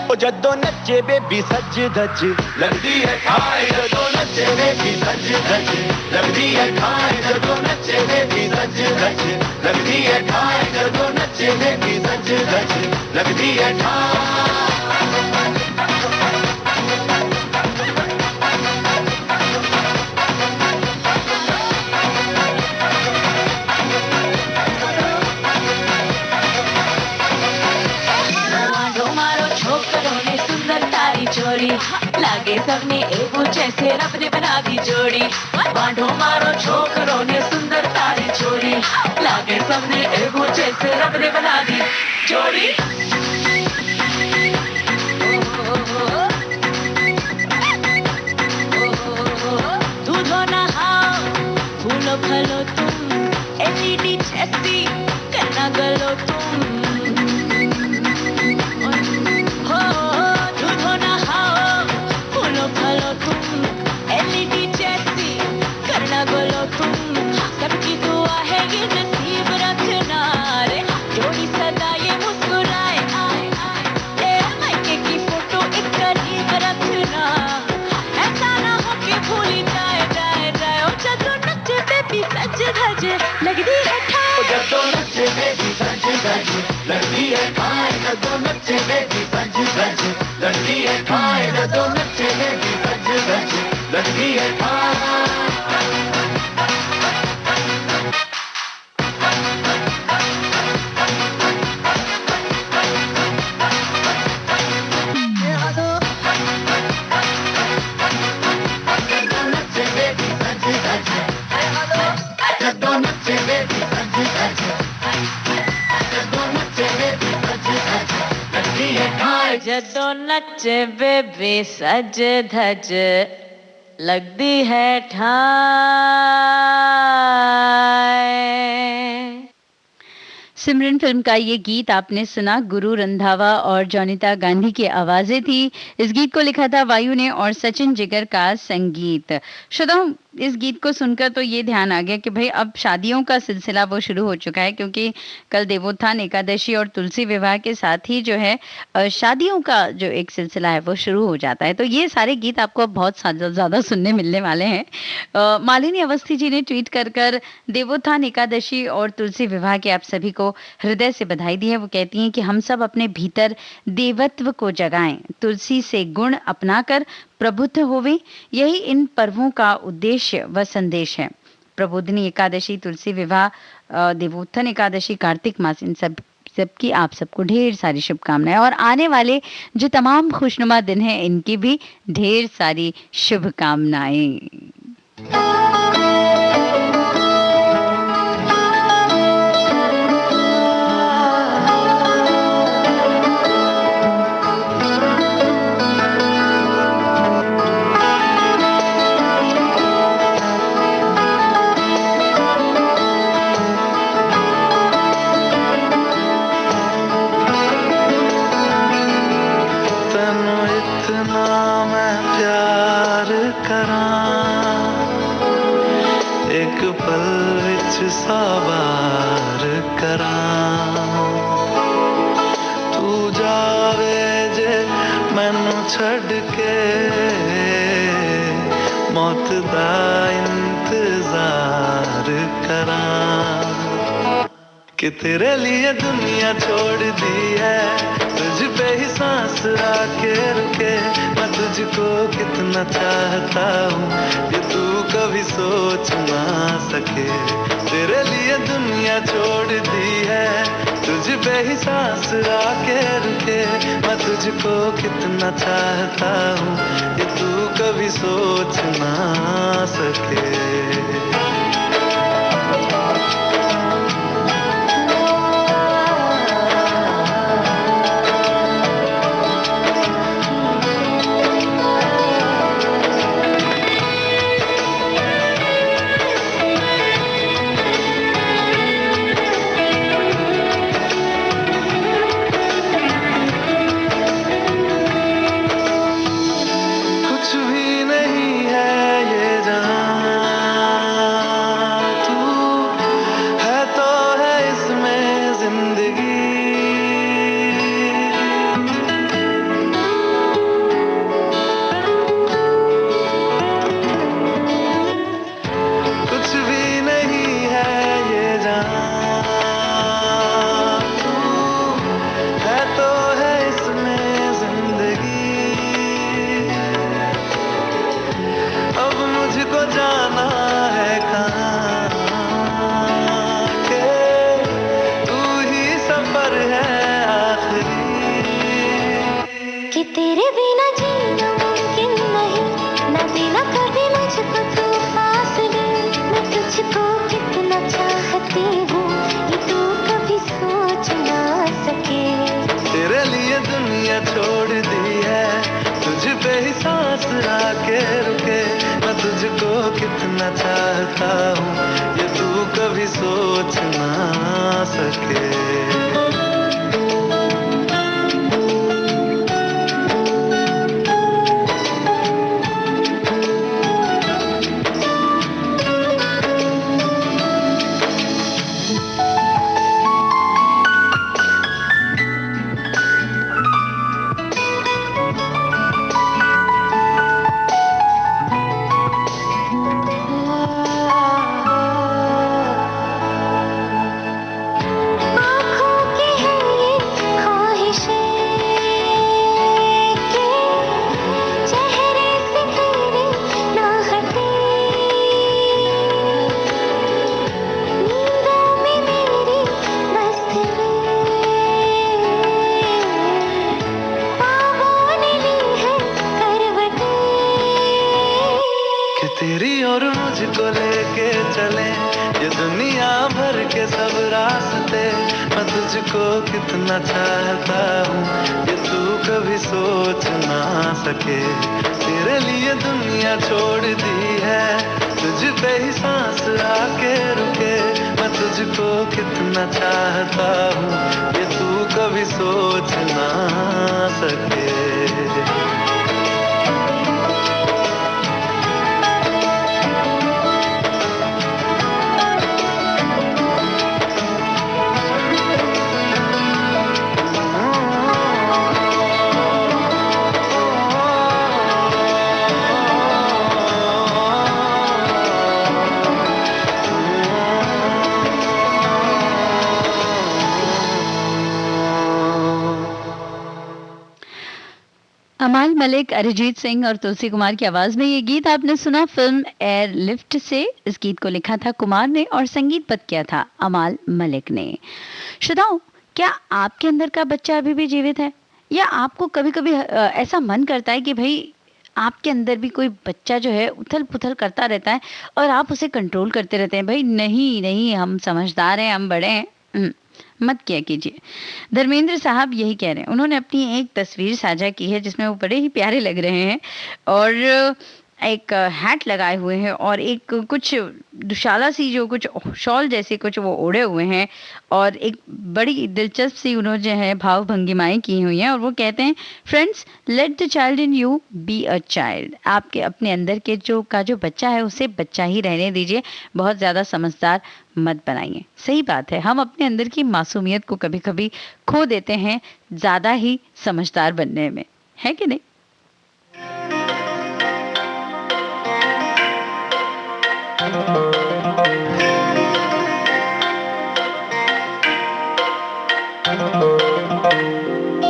ओ जदों नचे बेबी सज धज लगदी है खाए, जदों नचे बेबी सज धज लगदी है खाए, जदों नचे बेबी सज धज लगदी है खाए, जदों नचे बेबी सज धज लगदी है खाए। चोरी लागे सबने एगो जैसे रब ने बना दी जोड़ी, बांधो मारो छोकरों ने सुंदर तारी छोरी, लागे सबने एगो जैसे रब ने बना दी जोड़ी। दूधो नहाओ फूलो फलो तुम, एलईडी जैसी करना गलो तुम, फलो तुम एलईडी जैसी करना गोलो तुम, सबकी दुआ है ये नसीब रखना रे, जोड़ी सदा ये मुस्कुराए आए आए, मायके की फोटो एक करीब रखना, ऐसा ना हो कि भूली जाए जाए जाए। ओ जदों नचे बेबी सज धज लगदी है ठाए, जदों नचे बेबी सज धज लगदी है ठाए, जदों नचे बेबी सज धज लगदी है ठाए, जदों नचे बेबी सज धज लगदी है ठाए। Don't जदों नचे बेबे सज धज लगदी है ठाए। सिमरन फिल्म का ये गीत आपने सुना, गुरु रंधावा और जॉनिता गांधी की आवाजें थी। इस गीत को लिखा था वायु ने और सचिन जिगर का संगीत। श्रोताओं, इस गीत को सुनकर तो ये ध्यान आ गया कि भाई अब शादियों का सिलसिला वो शुरू हो चुका है, क्योंकि कल देवोत्थान एकादशी और तुलसी विवाह के साथ ही जो है शादियों का जो एक सिलसिला है वो शुरू हो जाता है। तो ये सारे गीत आपको अब बहुत ज्यादा सुनने मिलने वाले हैं। मालिनी अवस्थी जी ने ट्वीट कर देवोत्थान एकादशी और तुलसी विवाह के आप सभी को हृदय से बधाई दी है। वो कहती हैं कि हम सब अपने भीतर देवत्व को जगाएं, तुलसी से गुण अपनाकर प्रबुद्ध होवें, यही इन पर्वों का उद्देश्य व संदेश है। प्रबोधिनी एकादशी, तुलसी विवाह, देवोत्थान एकादशी, कार्तिक मास, इन सबकी आप सबको ढेर सारी शुभकामनाएं और आने वाले जो तमाम खुशनुमा दिन हैं इनकी भी ढेर सारी शुभकामनाएं। सवार करां तू जावे जे मैनू छड़ के मौत दा इंतजार करां कि तेरे लिए दुनिया छोड़ दी है, तुझ पे ही सांस आके रुके। मैं तुझको कितना चाहता हूँ ये तू कभी सोच ना सके। तेरे लिए दुनिया छोड़ दी है, तुझ पे ही सांस आके रुके। मैं तुझको कितना चाहता हूँ ये तू कभी सोच ना सके। कितना चाहता हूँ ये तू कभी सोच ना सके। रास्ते, मैं तुझको कितना चाहता हूँ ये तू कभी सोच ना सके। तेरे लिए दुनिया छोड़ दी है, तुझ पे ही सांस आके रुके। मैं तुझको कितना चाहता हूँ ये तू कभी सोच ना सके। अमाल मलिक, अरिजीत सिंह और तुलसी कुमार की आवाज में ये गीत आपने सुना फिल्म एयर लिफ्ट से। इस गीत को लिखा था कुमार ने और संगीतबद्ध किया था अमाल मलिक ने। श्रोताओं, क्या आपके अंदर का बच्चा अभी भी जीवित है, या आपको कभी कभी ऐसा मन करता है कि भाई आपके अंदर भी कोई बच्चा जो है उथल पुथल करता रहता है और आप उसे कंट्रोल करते रहते हैं, भाई नहीं नहीं हम समझदार हैं, हम बड़े हैं, मत किया कीजिए। धर्मेंद्र साहब यही कह रहे हैं। उन्होंने अपनी एक तस्वीर साझा की है जिसमें वो बड़े ही प्यारे लग रहे हैं और एक हैट लगाए हुए हैं और एक कुछ दुशाला सी जो कुछ शॉल जैसे कुछ वो ओढ़े हुए हैं और एक बड़ी दिलचस्प सी उन्होंने जो है भाव भंगिमाएं की हुई हैं और वो कहते हैं, friends let the child in you be a child. आपके अपने अंदर के जो बच्चा है उसे बच्चा ही रहने दीजिए, बहुत ज़्यादा समझदार मत बनाइए। सही बात है, हम अपने अंदर की मासूमियत को कभी कभी खो देते हैं ज़्यादा ही समझदार बनने में, है कि नहीं?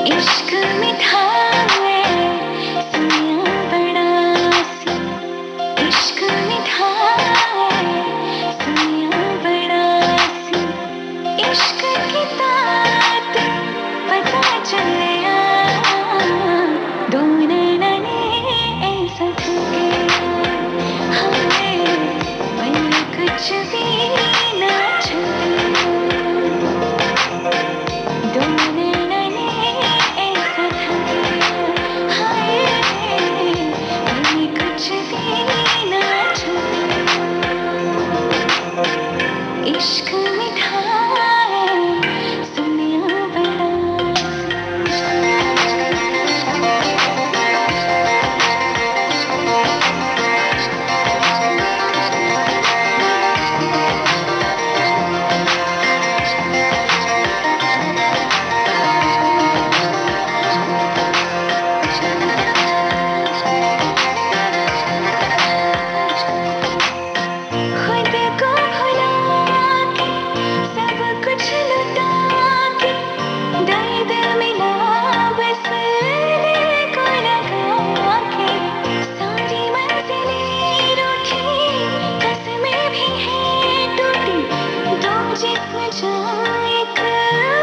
इश्क मीठा है सुनिया बड़ा सी, इश्क मीठा है सुनिया बड़ा सी, इश्क की तात पता चलिया दो नैने ऐसा थके हमें मन कुछ भी ना छूटे। इश्क मीठा है सुनिया बड़ा खुद को भुला के सब कुछ लुटा के दर्द मिला बस दिल को लगा के। सारी मंजिलें रूठी कसमें भी हैं टूटी, दो जिस्म जो एक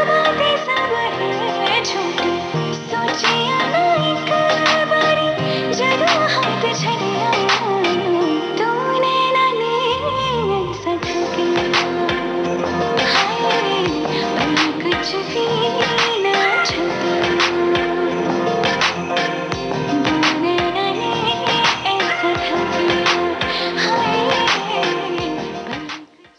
बातें सब है झूठी। सोचिया ना एक बारी जब हाथ छड़िया तूने ना सच के हाय मन कुछ भी ना छूटे। तूने ना ऐसा थके हाय।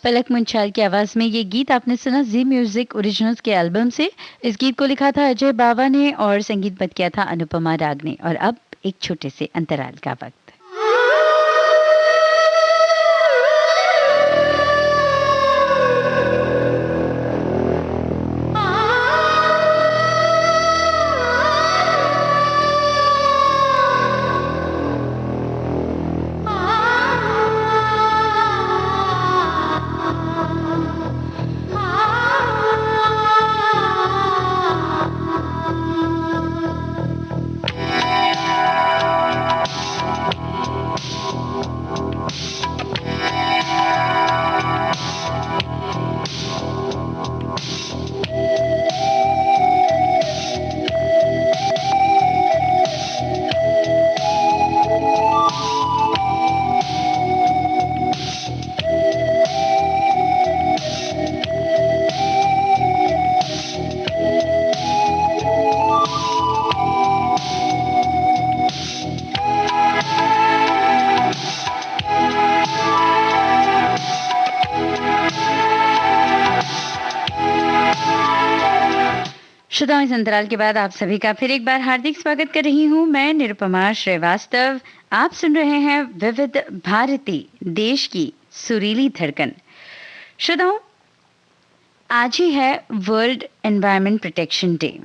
पलक मुंचाल की आवाज में ये गीत आपने सुना जी म्यूजिक ओरिजिनल्स के एल्बम से। इस गीत को लिखा था अजय बाबा ने और संगीतबद्ध किया था अनुपमा राग ने। और अब एक छोटे से अंतराल का वक्त। श्रोताओं, इस अंतराल के बाद आप सभी का फिर एक बार हार्दिक स्वागत कर रही हूँ मैं निरुपमा श्रीवास्तव। आप सुन रहे हैं विविध भारती, देश की सुरीली धड़कन। श्रोताओं, आज ही है वर्ल्ड एनवायरनमेंट प्रोटेक्शन डे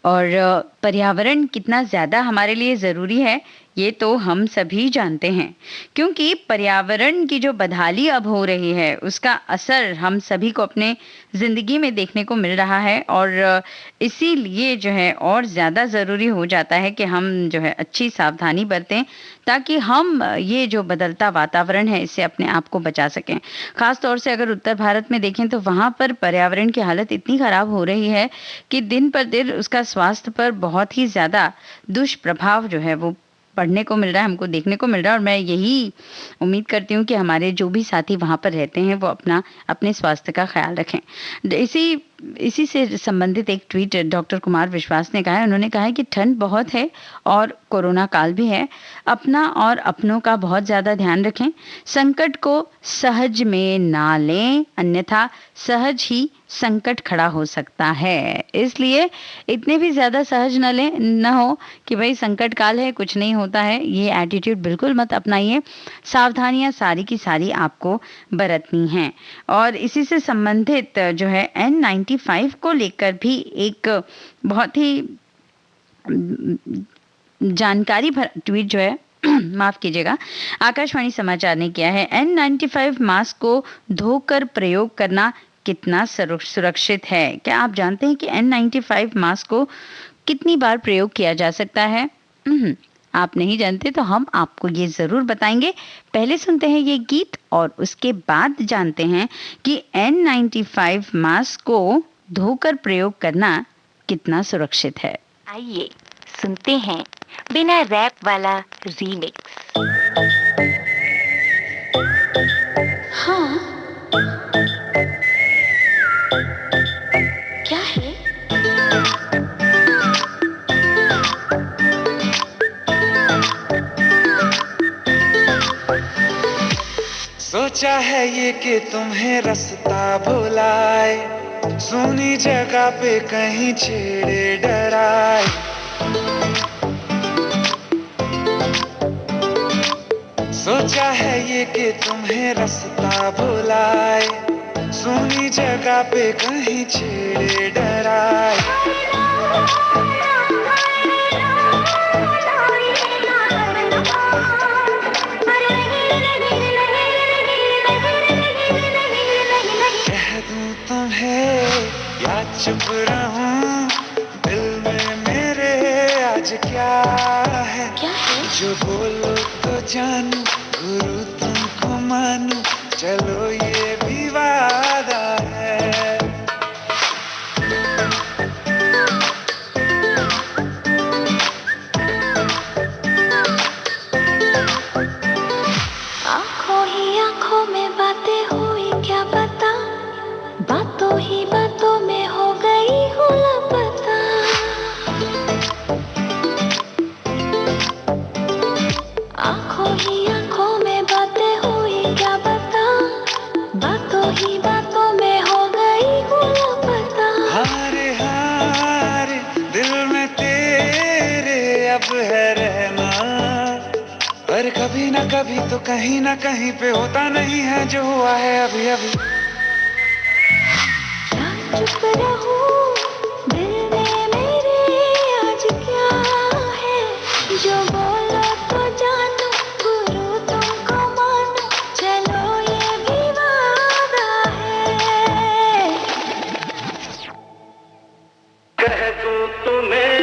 और पर्यावरण कितना ज़्यादा हमारे लिए ज़रूरी है ये तो हम सभी जानते हैं, क्योंकि पर्यावरण की जो बदहाली अब हो रही है उसका असर हम सभी को अपने ज़िंदगी में देखने को मिल रहा है और इसीलिए जो है और ज़्यादा ज़रूरी हो जाता है कि हम जो है अच्छी सावधानी बरतें ताकि हम ये जो बदलता वातावरण है इससे अपने आप को बचा सकें। ख़ास तौर से अगर उत्तर भारत में देखें तो वहाँ पर पर्यावरण की हालत इतनी ख़राब हो रही है कि दिन पर दिन उसका स्वास्थ्य पर बहुत ही ज़्यादा दुष्प्रभाव जो है वो पढ़ने को मिल रहा है, हमको देखने को मिल रहा है। और मैं यही उम्मीद करती हूँ कि हमारे जो भी साथी वहाँ पर रहते हैं वो अपने स्वास्थ्य का ख्याल रखें। इसी से संबंधित एक ट्वीट डॉक्टर कुमार विश्वास ने कहा है। उन्होंने कहा है कि ठंड बहुत है और कोरोना काल भी है, अपना और अपनों का बहुत ज़्यादा ध्यान रखें, संकट को सहज में ना लें, अन्यथा सहज ही संकट खड़ा हो सकता है। इसलिए इतने भी ज़्यादा सहज न हो कि भाई संकट काल है, कुछ नहीं होता है, ये एटीट्यूड बिल्कुल मत अपनाइए। सावधानियां सारी की सारी आपको बरतनी हैं। और इसी से संबंधित जो है N95 को लेकर भी एक बहुत ही जानकारी भर ट्वीट जो है माफ कीजिएगा, आकाशवाणी समाचार ने किया है। N95 मास्क को धोकर प्रयोग करना कितना सुरक्षित है? क्या आप जानते हैं कि N95 मास्क को कितनी बार प्रयोग किया जा सकता है? आप नहीं जानते तो हम आपको ये जरूर बताएंगे। पहले सुनते हैं ये गीत और उसके बाद जानते हैं कि N95 मास्क को धोकर प्रयोग करना कितना सुरक्षित है। आइए सुनते हैं बिना रैप वाला रीमिक्स। हाँ, क्या है? सोचा है ये कि तुम्हें रास्ता भुलाए, सुनी जगह पे कहीं छेड़े डराए। सोचा है ये कि तुम्हें रास्ता भुलाए, सुनी जगह पे कहीं छेड़े डराए। कह दूं तुम्हें या चुप रहूं, दिल में मेरे आज क्या है? जो बोलो तो जानू, गुरु तुमको मानू, चलो ये भी वादा है। आंखों ही आंखों में बातें हुई क्या पता, बातों ही बातों में हो गई हूँ लापता। आंखों ही आंखों में बातें हुई क्या पता, बातों ही बातों में हो गई हूँ लापता। हारे हारे दिल में तेरे अब है रहना, पर कभी ना कभी तो कहीं ना कहीं पे होता नहीं है जो हुआ है अभी अभी। चुप रहूं, दिल में मेरे आज क्या है? जो बोलो तो जानू, गुरु तुमको मानू, चलो ये भी वादा है। कह दूं तुम्हें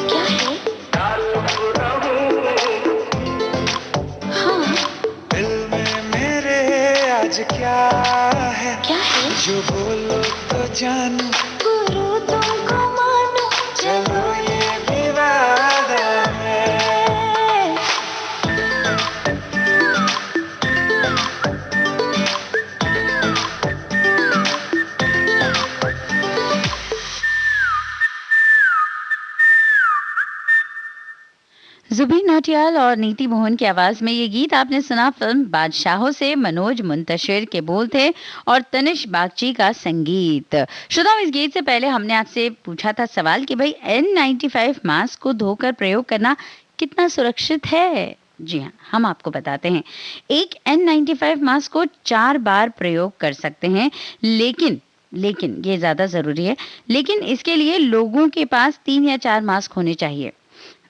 क्या है? या चुप रहूं, हाँ, दिल में मेरे आज क्या है? क्या है? जो बोलो तो जानू, गुरु तुमको मानू, चलो ये भी वादा है। जुबीन नौटियाल और नीति मोहन की आवाज में ये गीत आपने सुना फिल्म बादशाहों से। मनोज मुंतशिर के बोल थे और तनिष बागची का संगीत। श्रोताओं, इस गीत से पहले हमने आपसे पूछा था सवाल कि भाई N95 मास्क को धोकर प्रयोग करना कितना सुरक्षित है। जी हाँ, हम आपको बताते हैं। एक N95 मास्क को 4 बार प्रयोग कर सकते हैं, लेकिन ये ज्यादा जरूरी है, लेकिन इसके लिए लोगों के पास 3 या 4 मास्क होने चाहिए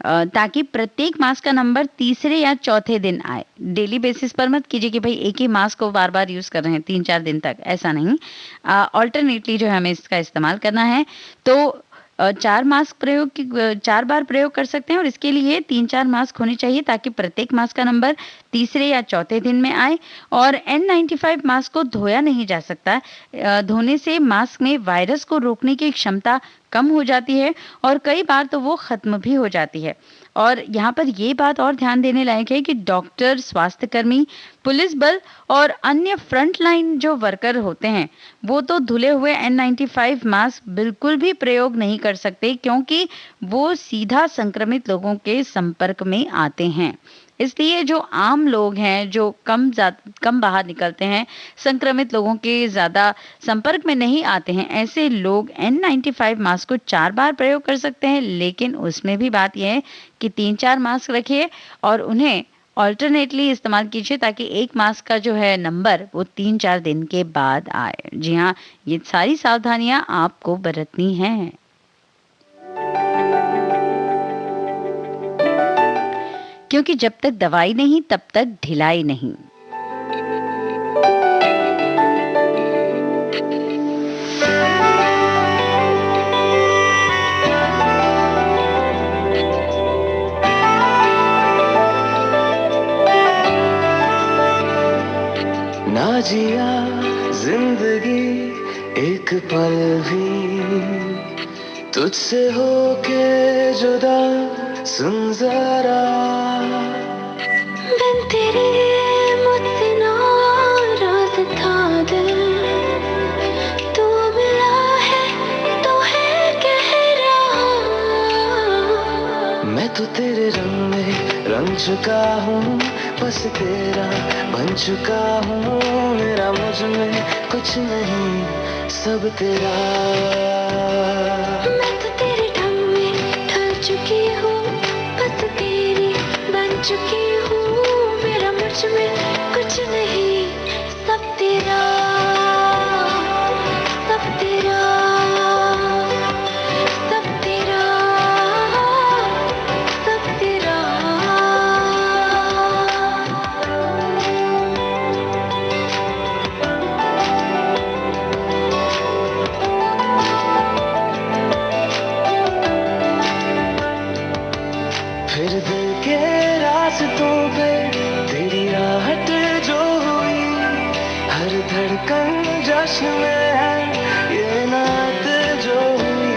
ताकि प्रत्येक मास्क का नंबर तीसरे या चौथे दिन आए। डेली बेसिस पर मत कीजिए कि भाई एक ही मास्क को बार बार यूज कर रहे हैं 3-4 दिन तक, ऐसा नहीं। ऑल्टरनेटली जो है हमें इसका इस्तेमाल करना है तो 4 बार प्रयोग कर सकते हैं और इसके लिए 3-4 मास्क होने चाहिए ताकि प्रत्येक मास्क का नंबर तीसरे या चौथे दिन में आए। और N95 मास्क को धोया नहीं जा सकता। धोने से मास्क में वायरस को रोकने की क्षमता कम हो जाती है और कई बार तो वो खत्म भी हो जाती है। और यहाँ पर ये बात और ध्यान देने लायक है कि डॉक्टर, स्वास्थ्यकर्मी, पुलिस बल और अन्य फ्रंट लाइन जो वर्कर होते हैं वो तो धुले हुए N95 मास्क बिल्कुल भी प्रयोग नहीं कर सकते, क्योंकि वो सीधा संक्रमित लोगों के संपर्क में आते हैं। इसलिए जो आम लोग हैं, जो कम बाहर निकलते हैं, संक्रमित लोगों के ज्यादा संपर्क में नहीं आते हैं, ऐसे लोग N95 मास्क को 4 बार प्रयोग कर सकते हैं। लेकिन उसमें भी बात यह है कि 3-4 मास्क रखिए और उन्हें ऑल्टरनेटली इस्तेमाल कीजिए ताकि एक मास्क का जो है नंबर वो 3-4 दिन के बाद आए। जी हाँ, ये सारी सावधानियां आपको बरतनी हैं। क्योंकि जब तक दवाई नहीं तब तक ढिलाई नहीं। ना जिया जिंदगी एक पल भी तुझसे होके जुदा, सुन जरा बिन तेरे मुझसे नाराज था दिल, तू मिला है तो है कह रहा। मैं तो तेरे रंग में रंग चुका हूँ, बस तेरा बन चुका हूँ। मेरा मुझ में कुछ नहीं, सब तेरा। मैं तो तेरे ढंग में ढल चुकी हूँ, बस तेरी बन चुकी हूँ। मेरा मुझ में कुछ नहीं, सब तेरा, सब तेरा, सब तेरा, सब तेरा। फिर दिल के रास्तों पे तेरी आहट जो हुई, हर धड़कन जश्न में है ये नात जो हुई।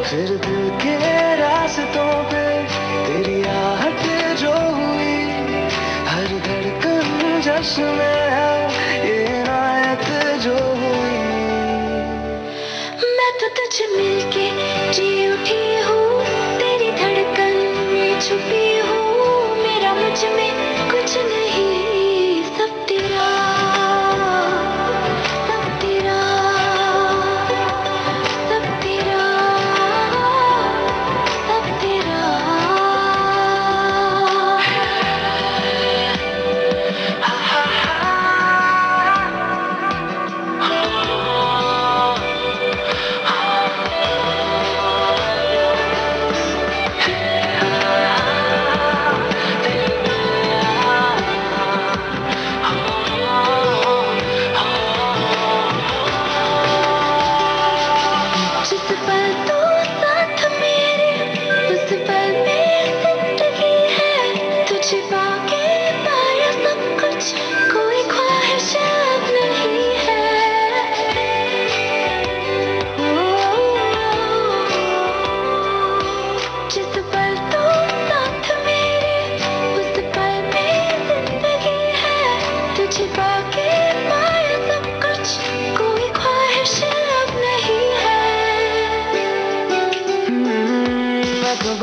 फिर दिल के रास्तों पे तेरी आहट जो हुई, हर धड़कन जश्न में है ये नात जो हुई। मैं तो तुझे मिलके जी उठी हूँ, तेरी धड़कन में छुपी हूँ। मेरा मुझ में कुछ नहीं, सब तेरा, सब तेरा, सब तेरा, सब तेरा।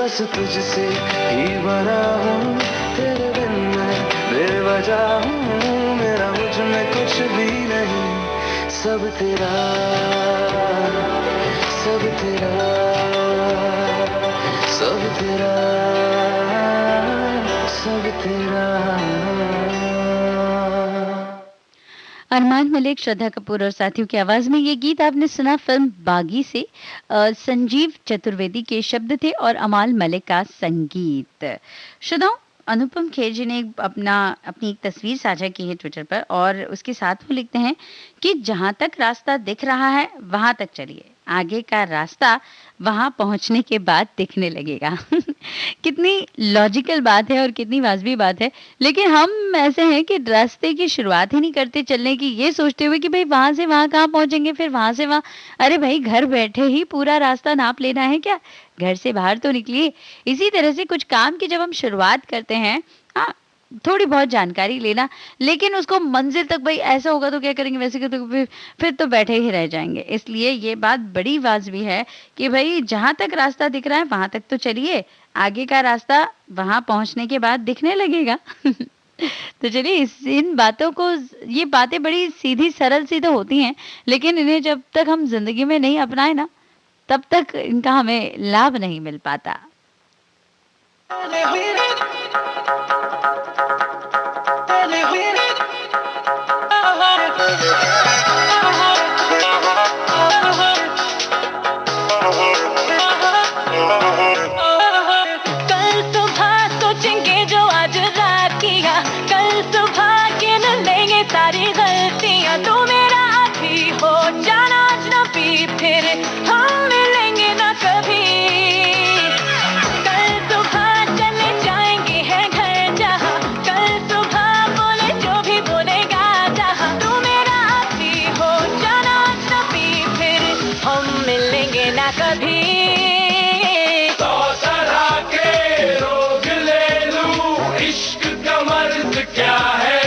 बस तुझसे ही बना हूँ, तेरे बिन मैं बेवजह हूँ, मेरा मुझ में कुछ भी नहीं, सब तेरा, सब तेरा, सब तेरा, सब तेरा। अरमान मलिक, श्रद्धा कपूर और साथियों की आवाज में ये गीत आपने सुना फिल्म बागी से। संजीव चतुर्वेदी के शब्द थे और अमाल मलिक का संगीत। श्रोताओं, अनुपम खेर जी ने अपनी एक तस्वीर साझा की है ट्विटर पर और उसके साथ वो लिखते हैं कि जहां तक रास्ता दिख रहा है वहां तक चलिए, आगे का रास्ता वहां पहुंचने के बाद दिखने लगेगा। कितनी लॉजिकल बात है और कितनी वाजबी बात है। लेकिन हम ऐसे हैं कि रास्ते की शुरुआत ही नहीं करते चलने की, ये सोचते हुए कि भाई वहां से वहां कहाँ पहुंचेंगे, फिर वहां से वहां। अरे भाई, घर बैठे ही पूरा रास्ता नाप लेना है क्या? घर से बाहर तो निकलिए। इसी तरह से कुछ काम की जब हम शुरुआत करते हैं, हाँ, थोड़ी बहुत जानकारी लेना, लेकिन उसको मंजिल तक भाई ऐसा होगा तो क्या करेंगे, वैसे तो फिर तो बैठे ही रह जाएंगे। इसलिए ये बात बड़ी वाजबी है कि भाई जहां तक रास्ता दिख रहा है वहां तक तो चलिए, आगे का रास्ता वहां पहुंचने के बाद दिखने लगेगा। तो चलिए इन बातों को, ये बातें बड़ी सीधी सरल सी तो होती हैं, लेकिन इन्हें जब तक हम जिंदगी में नहीं अपनाए ना, तब तक इनका हमें लाभ नहीं मिल पाता। कल सुबह सोचेंगे जो आज रात किया, कल सुबह गिन लेंगे सारी गलतियां। तू मेरा आखिरी हो जाना अजनबी, फिर हम मिलेंगे ना कभी। कल सुबह चले जाएंगे हैं घर जहाँ, कल सुबह बोले जो भी बोलेगा जहाँ। तू मेरा आखिरी हो जाना अजनबी, फिर हम मिलेंगे ना कभी। क्या है,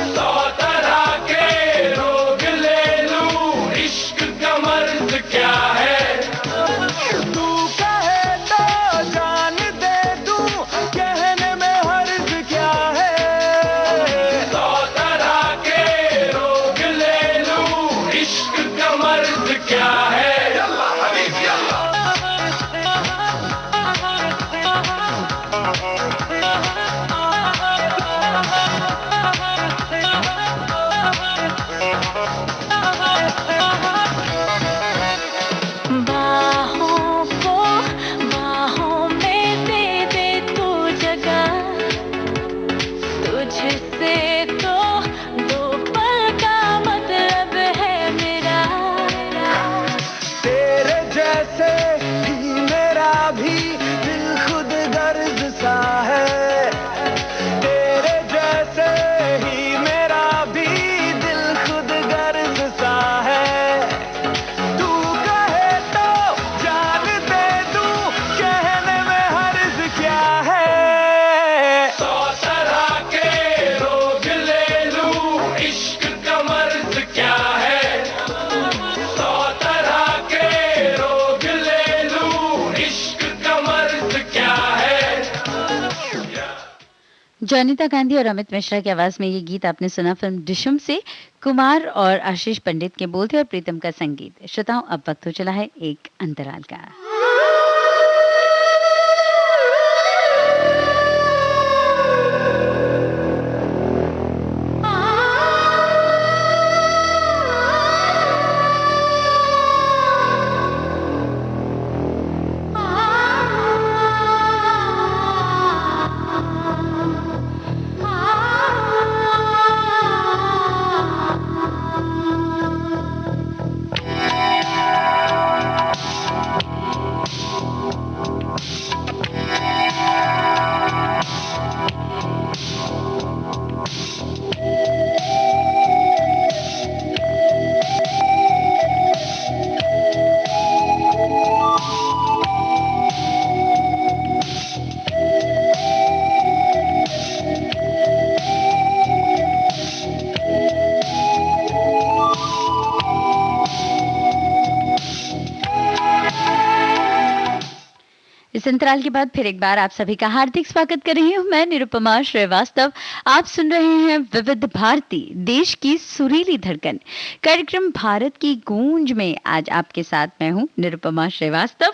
100 तरह के रोग ले लूं, इश्क का मर्ज क्या है। तू कहे तो जान दे दूं, कहने में हर्ज क्या है। 100 तरह के रोग ले लूं, इश्क का मर्ज क्या है। बाहों को बाहों में दे दे तू जगह, तुझसे तो दो पल का मतलब है मेरा। तेरे जैसे ही मेरा भी दिल खुद गर्ज सा है, तेरे जैसे ही मेरा भी दिल खुद गर्ज सा है। तू कहे तो जान दे दूं, कहने में हर्ज क्या है। 100 तरह के रोग ले लूं, इश्क का मर्ज क्या है। 100 तरह के रोग ले लूं, इश्क का मर्ज क्या है। जॉनिता गांधी और अमित मिश्रा की आवाज में ये गीत आपने सुना फिल्म डिशम से। कुमार और आशीष पंडित के बोल थे और प्रीतम का संगीत। श्रोताओं, अब वक्त हो चला है एक अंतराल का। इस अंतराल के बाद फिर एक बार आप सभी का हार्दिक स्वागत कर रही हूँ मैं निरुपमा श्रीवास्तव। आप सुन रहे हैं विविध भारती, देश की सुरीली धड़कन, कार्यक्रम भारत की गूंज में। आज आपके साथ मैं हूँ निरुपमा श्रीवास्तव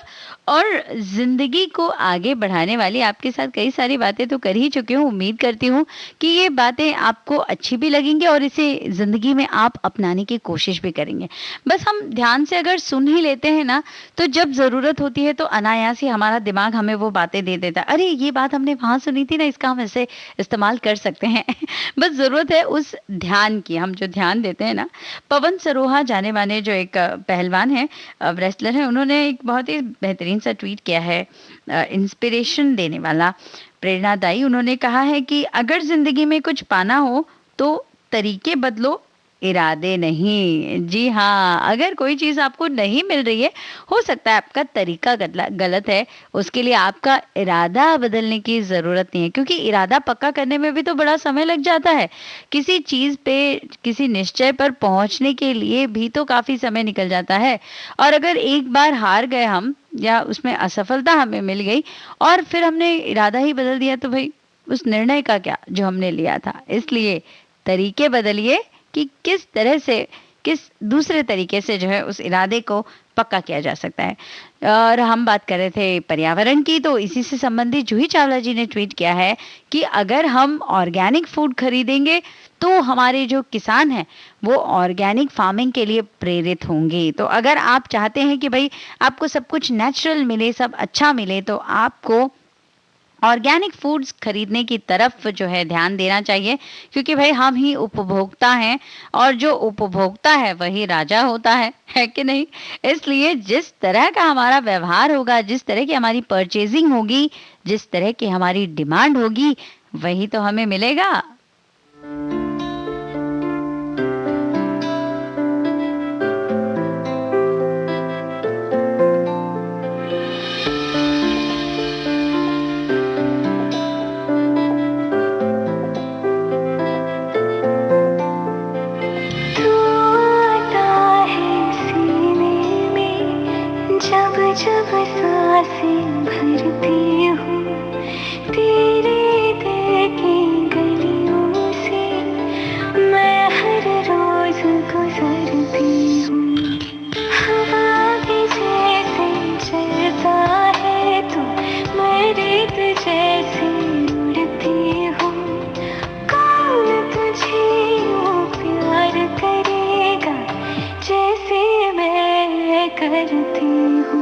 और जिंदगी को आगे बढ़ाने वाली आपके साथ कई सारी बातें तो कर ही चुकी हूँ। उम्मीद करती हूँ कि ये बातें आपको अच्छी भी लगेंगी और इसे जिंदगी में आप अपनाने की कोशिश भी करेंगे। बस हम ध्यान से अगर सुन ही लेते हैं ना, तो जब जरूरत होती है तो अनायास ही हमारा दिमाग हमें वो बातें दे देता है। अरे ये बात हमने वहां सुनी थी ना, इसका हम ऐसे इस्तेमाल कर सकते हैं। बस जरूरत है उस ध्यान की। हम जो ध्यान देते हैं ना, पवन सरोहा जाने माने जो एक पहलवान है, रेसलर है, उन्होंने एक बहुत ही बेहतरीन सा ट्वीट किया है, इंस्पिरेशन देने वाला, प्रेरणादायी। उन्होंने कहा है कि अगर जिंदगी में कुछ पाना हो तो तरीके बदलो, इरादे नहीं। जी हाँ, अगर कोई चीज आपको नहीं मिल रही है, हो सकता है आपका तरीका गलत है, उसके लिए आपका इरादा बदलने की जरूरत नहीं है, क्योंकि इरादा पक्का करने में भी तो बड़ा समय लग जाता है। किसी चीज पे, किसी निश्चय पर पहुंचने के लिए भी तो काफी समय निकल जाता है। और अगर एक बार हार गए हम या उसमें असफलता हमें मिल गई और फिर हमने इरादा ही बदल दिया, तो भाई उस निर्णय का क्या जो हमने लिया था। इसलिए तरीके बदलिए कि किस तरह से, किस दूसरे तरीके से जो है उस इरादे को पक्का किया जा सकता है। और हम बात कर रहे थे पर्यावरण की, तो इसी से संबंधित जूही चावला जी ने ट्वीट किया है कि अगर हम ऑर्गेनिक फूड खरीदेंगे तो हमारे जो किसान हैं वो ऑर्गेनिक फार्मिंग के लिए प्रेरित होंगे। तो अगर आप चाहते हैं कि भाई आपको सब कुछ नेचुरल मिले, सब अच्छा मिले, तो आपको ऑर्गेनिक फूड्स खरीदने की तरफ जो है ध्यान देना चाहिए, क्योंकि भाई हम ही उपभोक्ता हैं और जो उपभोक्ता है वही राजा होता है कि नहीं। इसलिए जिस तरह का हमारा व्यवहार होगा, जिस तरह की हमारी परचेजिंग होगी, जिस तरह की हमारी डिमांड होगी, वही तो हमें मिलेगा। जब सांसें भरती हूँ तेरे दिल की गलियों से, मैं हर रोज गुजरती हूँ। हवा भी जैसे चलता है तो मैं रेत जैसे उड़ती हूँ। कौन तुझे यूँ प्यार करेगा जैसे मैं करती हूँ।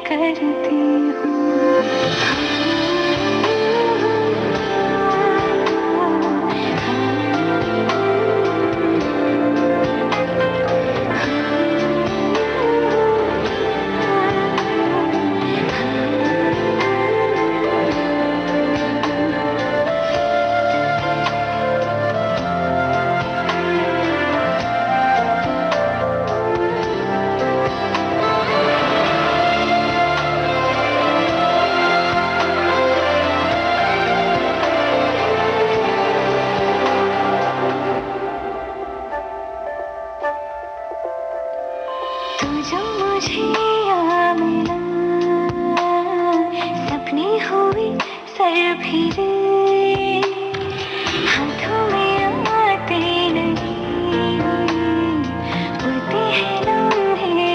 करती हूँ। पर फिरे हाथों में आते नहीं उड़ते हैं लम्हे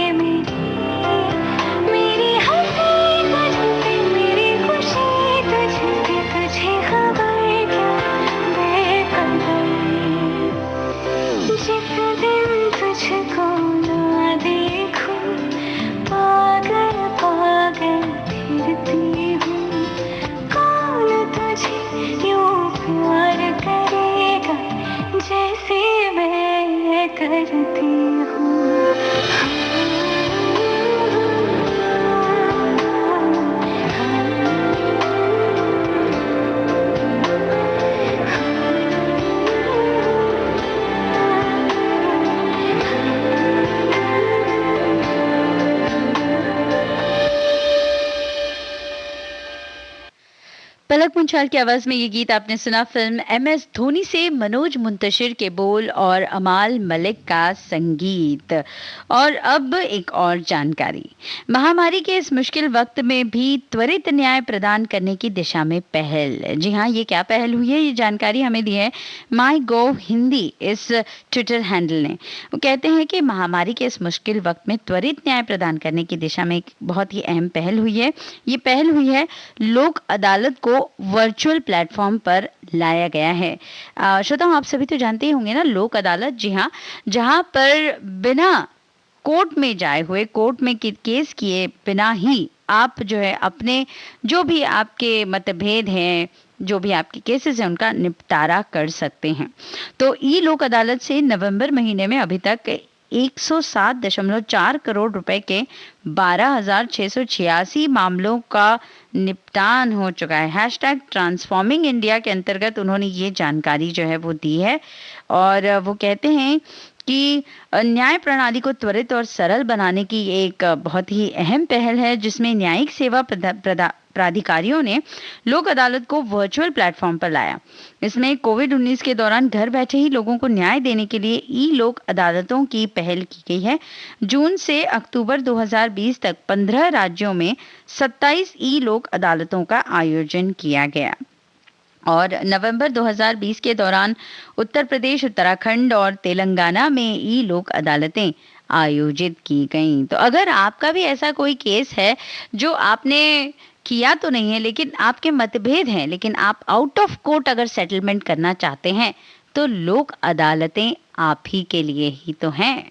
मेरी हंसी तुझ पे मेरी खुशी तुझ पे तुझे खबर क्या बेकदर जिस दिन तुझको ना देखूं पागल पागल फिरती हूँ कौन तुझे यूं प्यार करेगा जैसे मैं करती पलक मुंचाल की आवाज में ये गीत आपने सुना फिल्म MS धोनी से मनोज मुंतशिर के बोल और अमाल मलिक का संगीत। और अब एक और जानकारी, महामारी के इस मुश्किल वक्त में भी त्वरित न्याय प्रदान करने की दिशा में पहल। जी हाँ, ये क्या पहल हुई है, ये जानकारी हमें दी है MyGov हिंदी इस ट्विटर हैंडल ने। वो कहते हैं कि महामारी के इस मुश्किल वक्त में त्वरित न्याय प्रदान करने की दिशा में एक बहुत ही अहम पहल हुई है। ये पहल हुई है लोक अदालत को वर्चुअल प्लेटफॉर्म पर लाया गया है। श्रोताओं, आप सभी तो जानते ही होंगे ना लोक अदालत, जी हाँ, जहां पर बिना कोर्ट में जाए हुए, कोर्ट में केस किए बिना ही आप जो है अपने जो भी आपके मतभेद हैं, जो भी आपके केसेस हैं, उनका निपटारा कर सकते हैं। तो ई लोक अदालत से नवंबर महीने में अभी तक 107.4 करोड़ रुपए के 12,686 मामलों का निपटान हो चुका है। #ट्रांसफॉर्मिंग इंडिया के अंतर्गत उन्होंने ये जानकारी जो है वो दी है। और वो कहते हैं कि न्याय प्रणाली को त्वरित और सरल बनाने की एक बहुत ही अहम पहल है, जिसमें न्यायिक सेवा प्राधिकारियों ने लोक अदालत को वर्चुअल प्लेटफॉर्म पर लाया। इसमें कोविड-19 के दौरान घर बैठे ही लोगों को न्याय देने के लिए ई लोक अदालतों की पहल की गई है। जून से अक्टूबर 2020 तक 15 राज्यों में 27 ई लोक अदालतों का आयोजन किया गया। और नवंबर 2020 के दौरान उत्तर प्रदेश, उत्तराखंड और तेलंगाना में ई लोक अदालतें आयोजित की गईं। तो अगर आपका भी ऐसा कोई केस है जो आपने किया तो नहीं है, लेकिन आपके मतभेद हैं, लेकिन आप आउट ऑफ कोर्ट अगर सेटलमेंट करना चाहते हैं, तो लोक अदालतें आप ही के लिए ही तो हैं।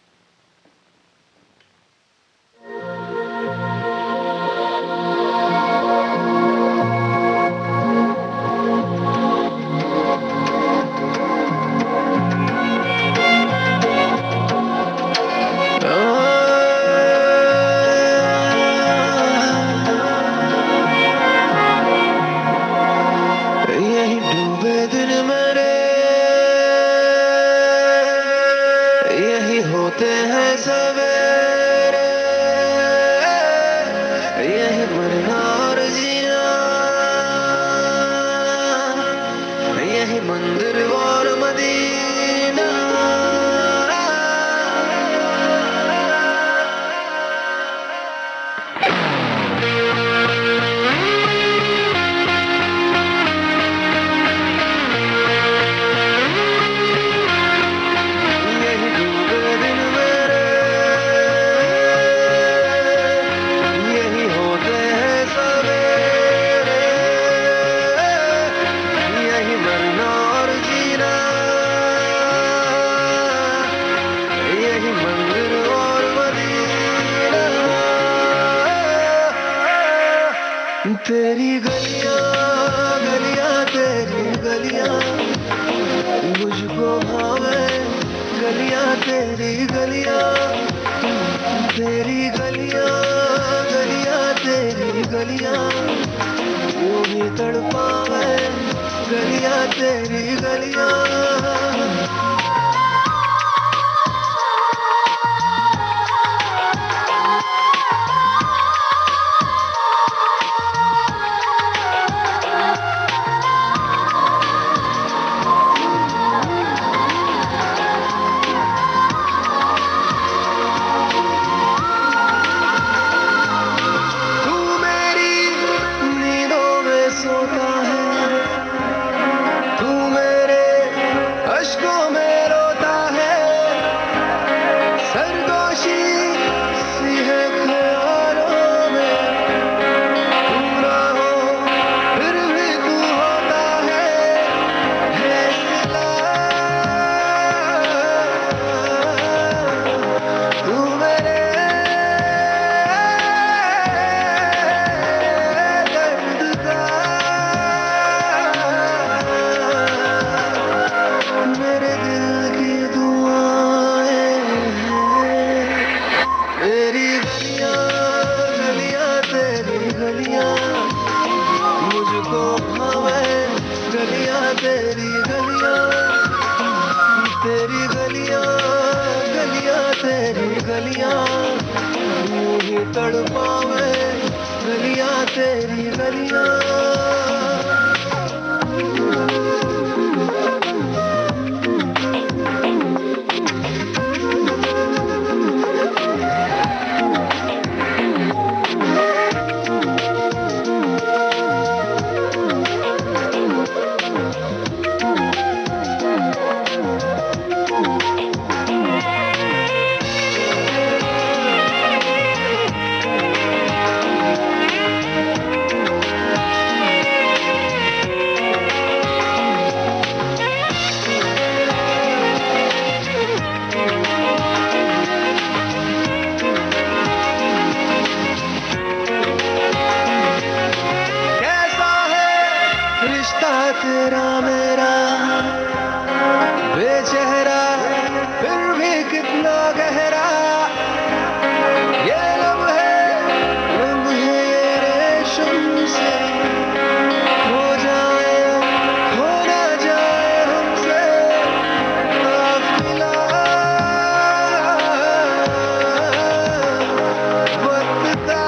तेरी गलियां गलियां तेरी गलियां मुझको भावे, गलियां तेरी गलियां, तेरी गलियां गलियां तेरी गलियां यूं ही तड़पावे, गलियां तेरी गलियां। सोता है तड़पावे गलियां तेरी गलियां तेरा मेरा बेचेहरा फिर भी कितना गहरा ये लब है ये रेशम से हो जाए हो ना जाए हमसे काफिला वक्त का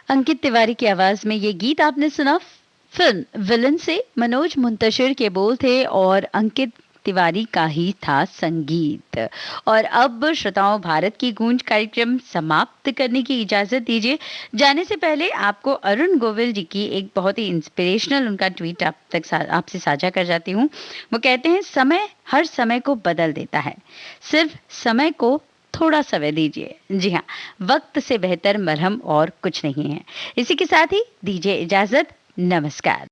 अंकित तिवारी की आवाज में ये गीत आपने सुना फिल्म विलन से। मनोज मुंतशिर के बोल थे और अंकित तिवारी का ही था संगीत। और अब श्रोताओं, भारत की गूंज कार्यक्रम समाप्त करने की इजाजत दीजिए। जाने से पहले आपको अरुण गोविल जी की एक बहुत ही इंस्पिरेशनल उनका ट्वीट आपसे साझा कर जाती हूँ। वो कहते हैं, समय हर समय को बदल देता है, सिर्फ समय को थोड़ा समय दीजिए। जी हाँ, वक्त से बेहतर मरहम और कुछ नहीं है। इसी के साथ ही दीजिए इजाजत। नमस्कार।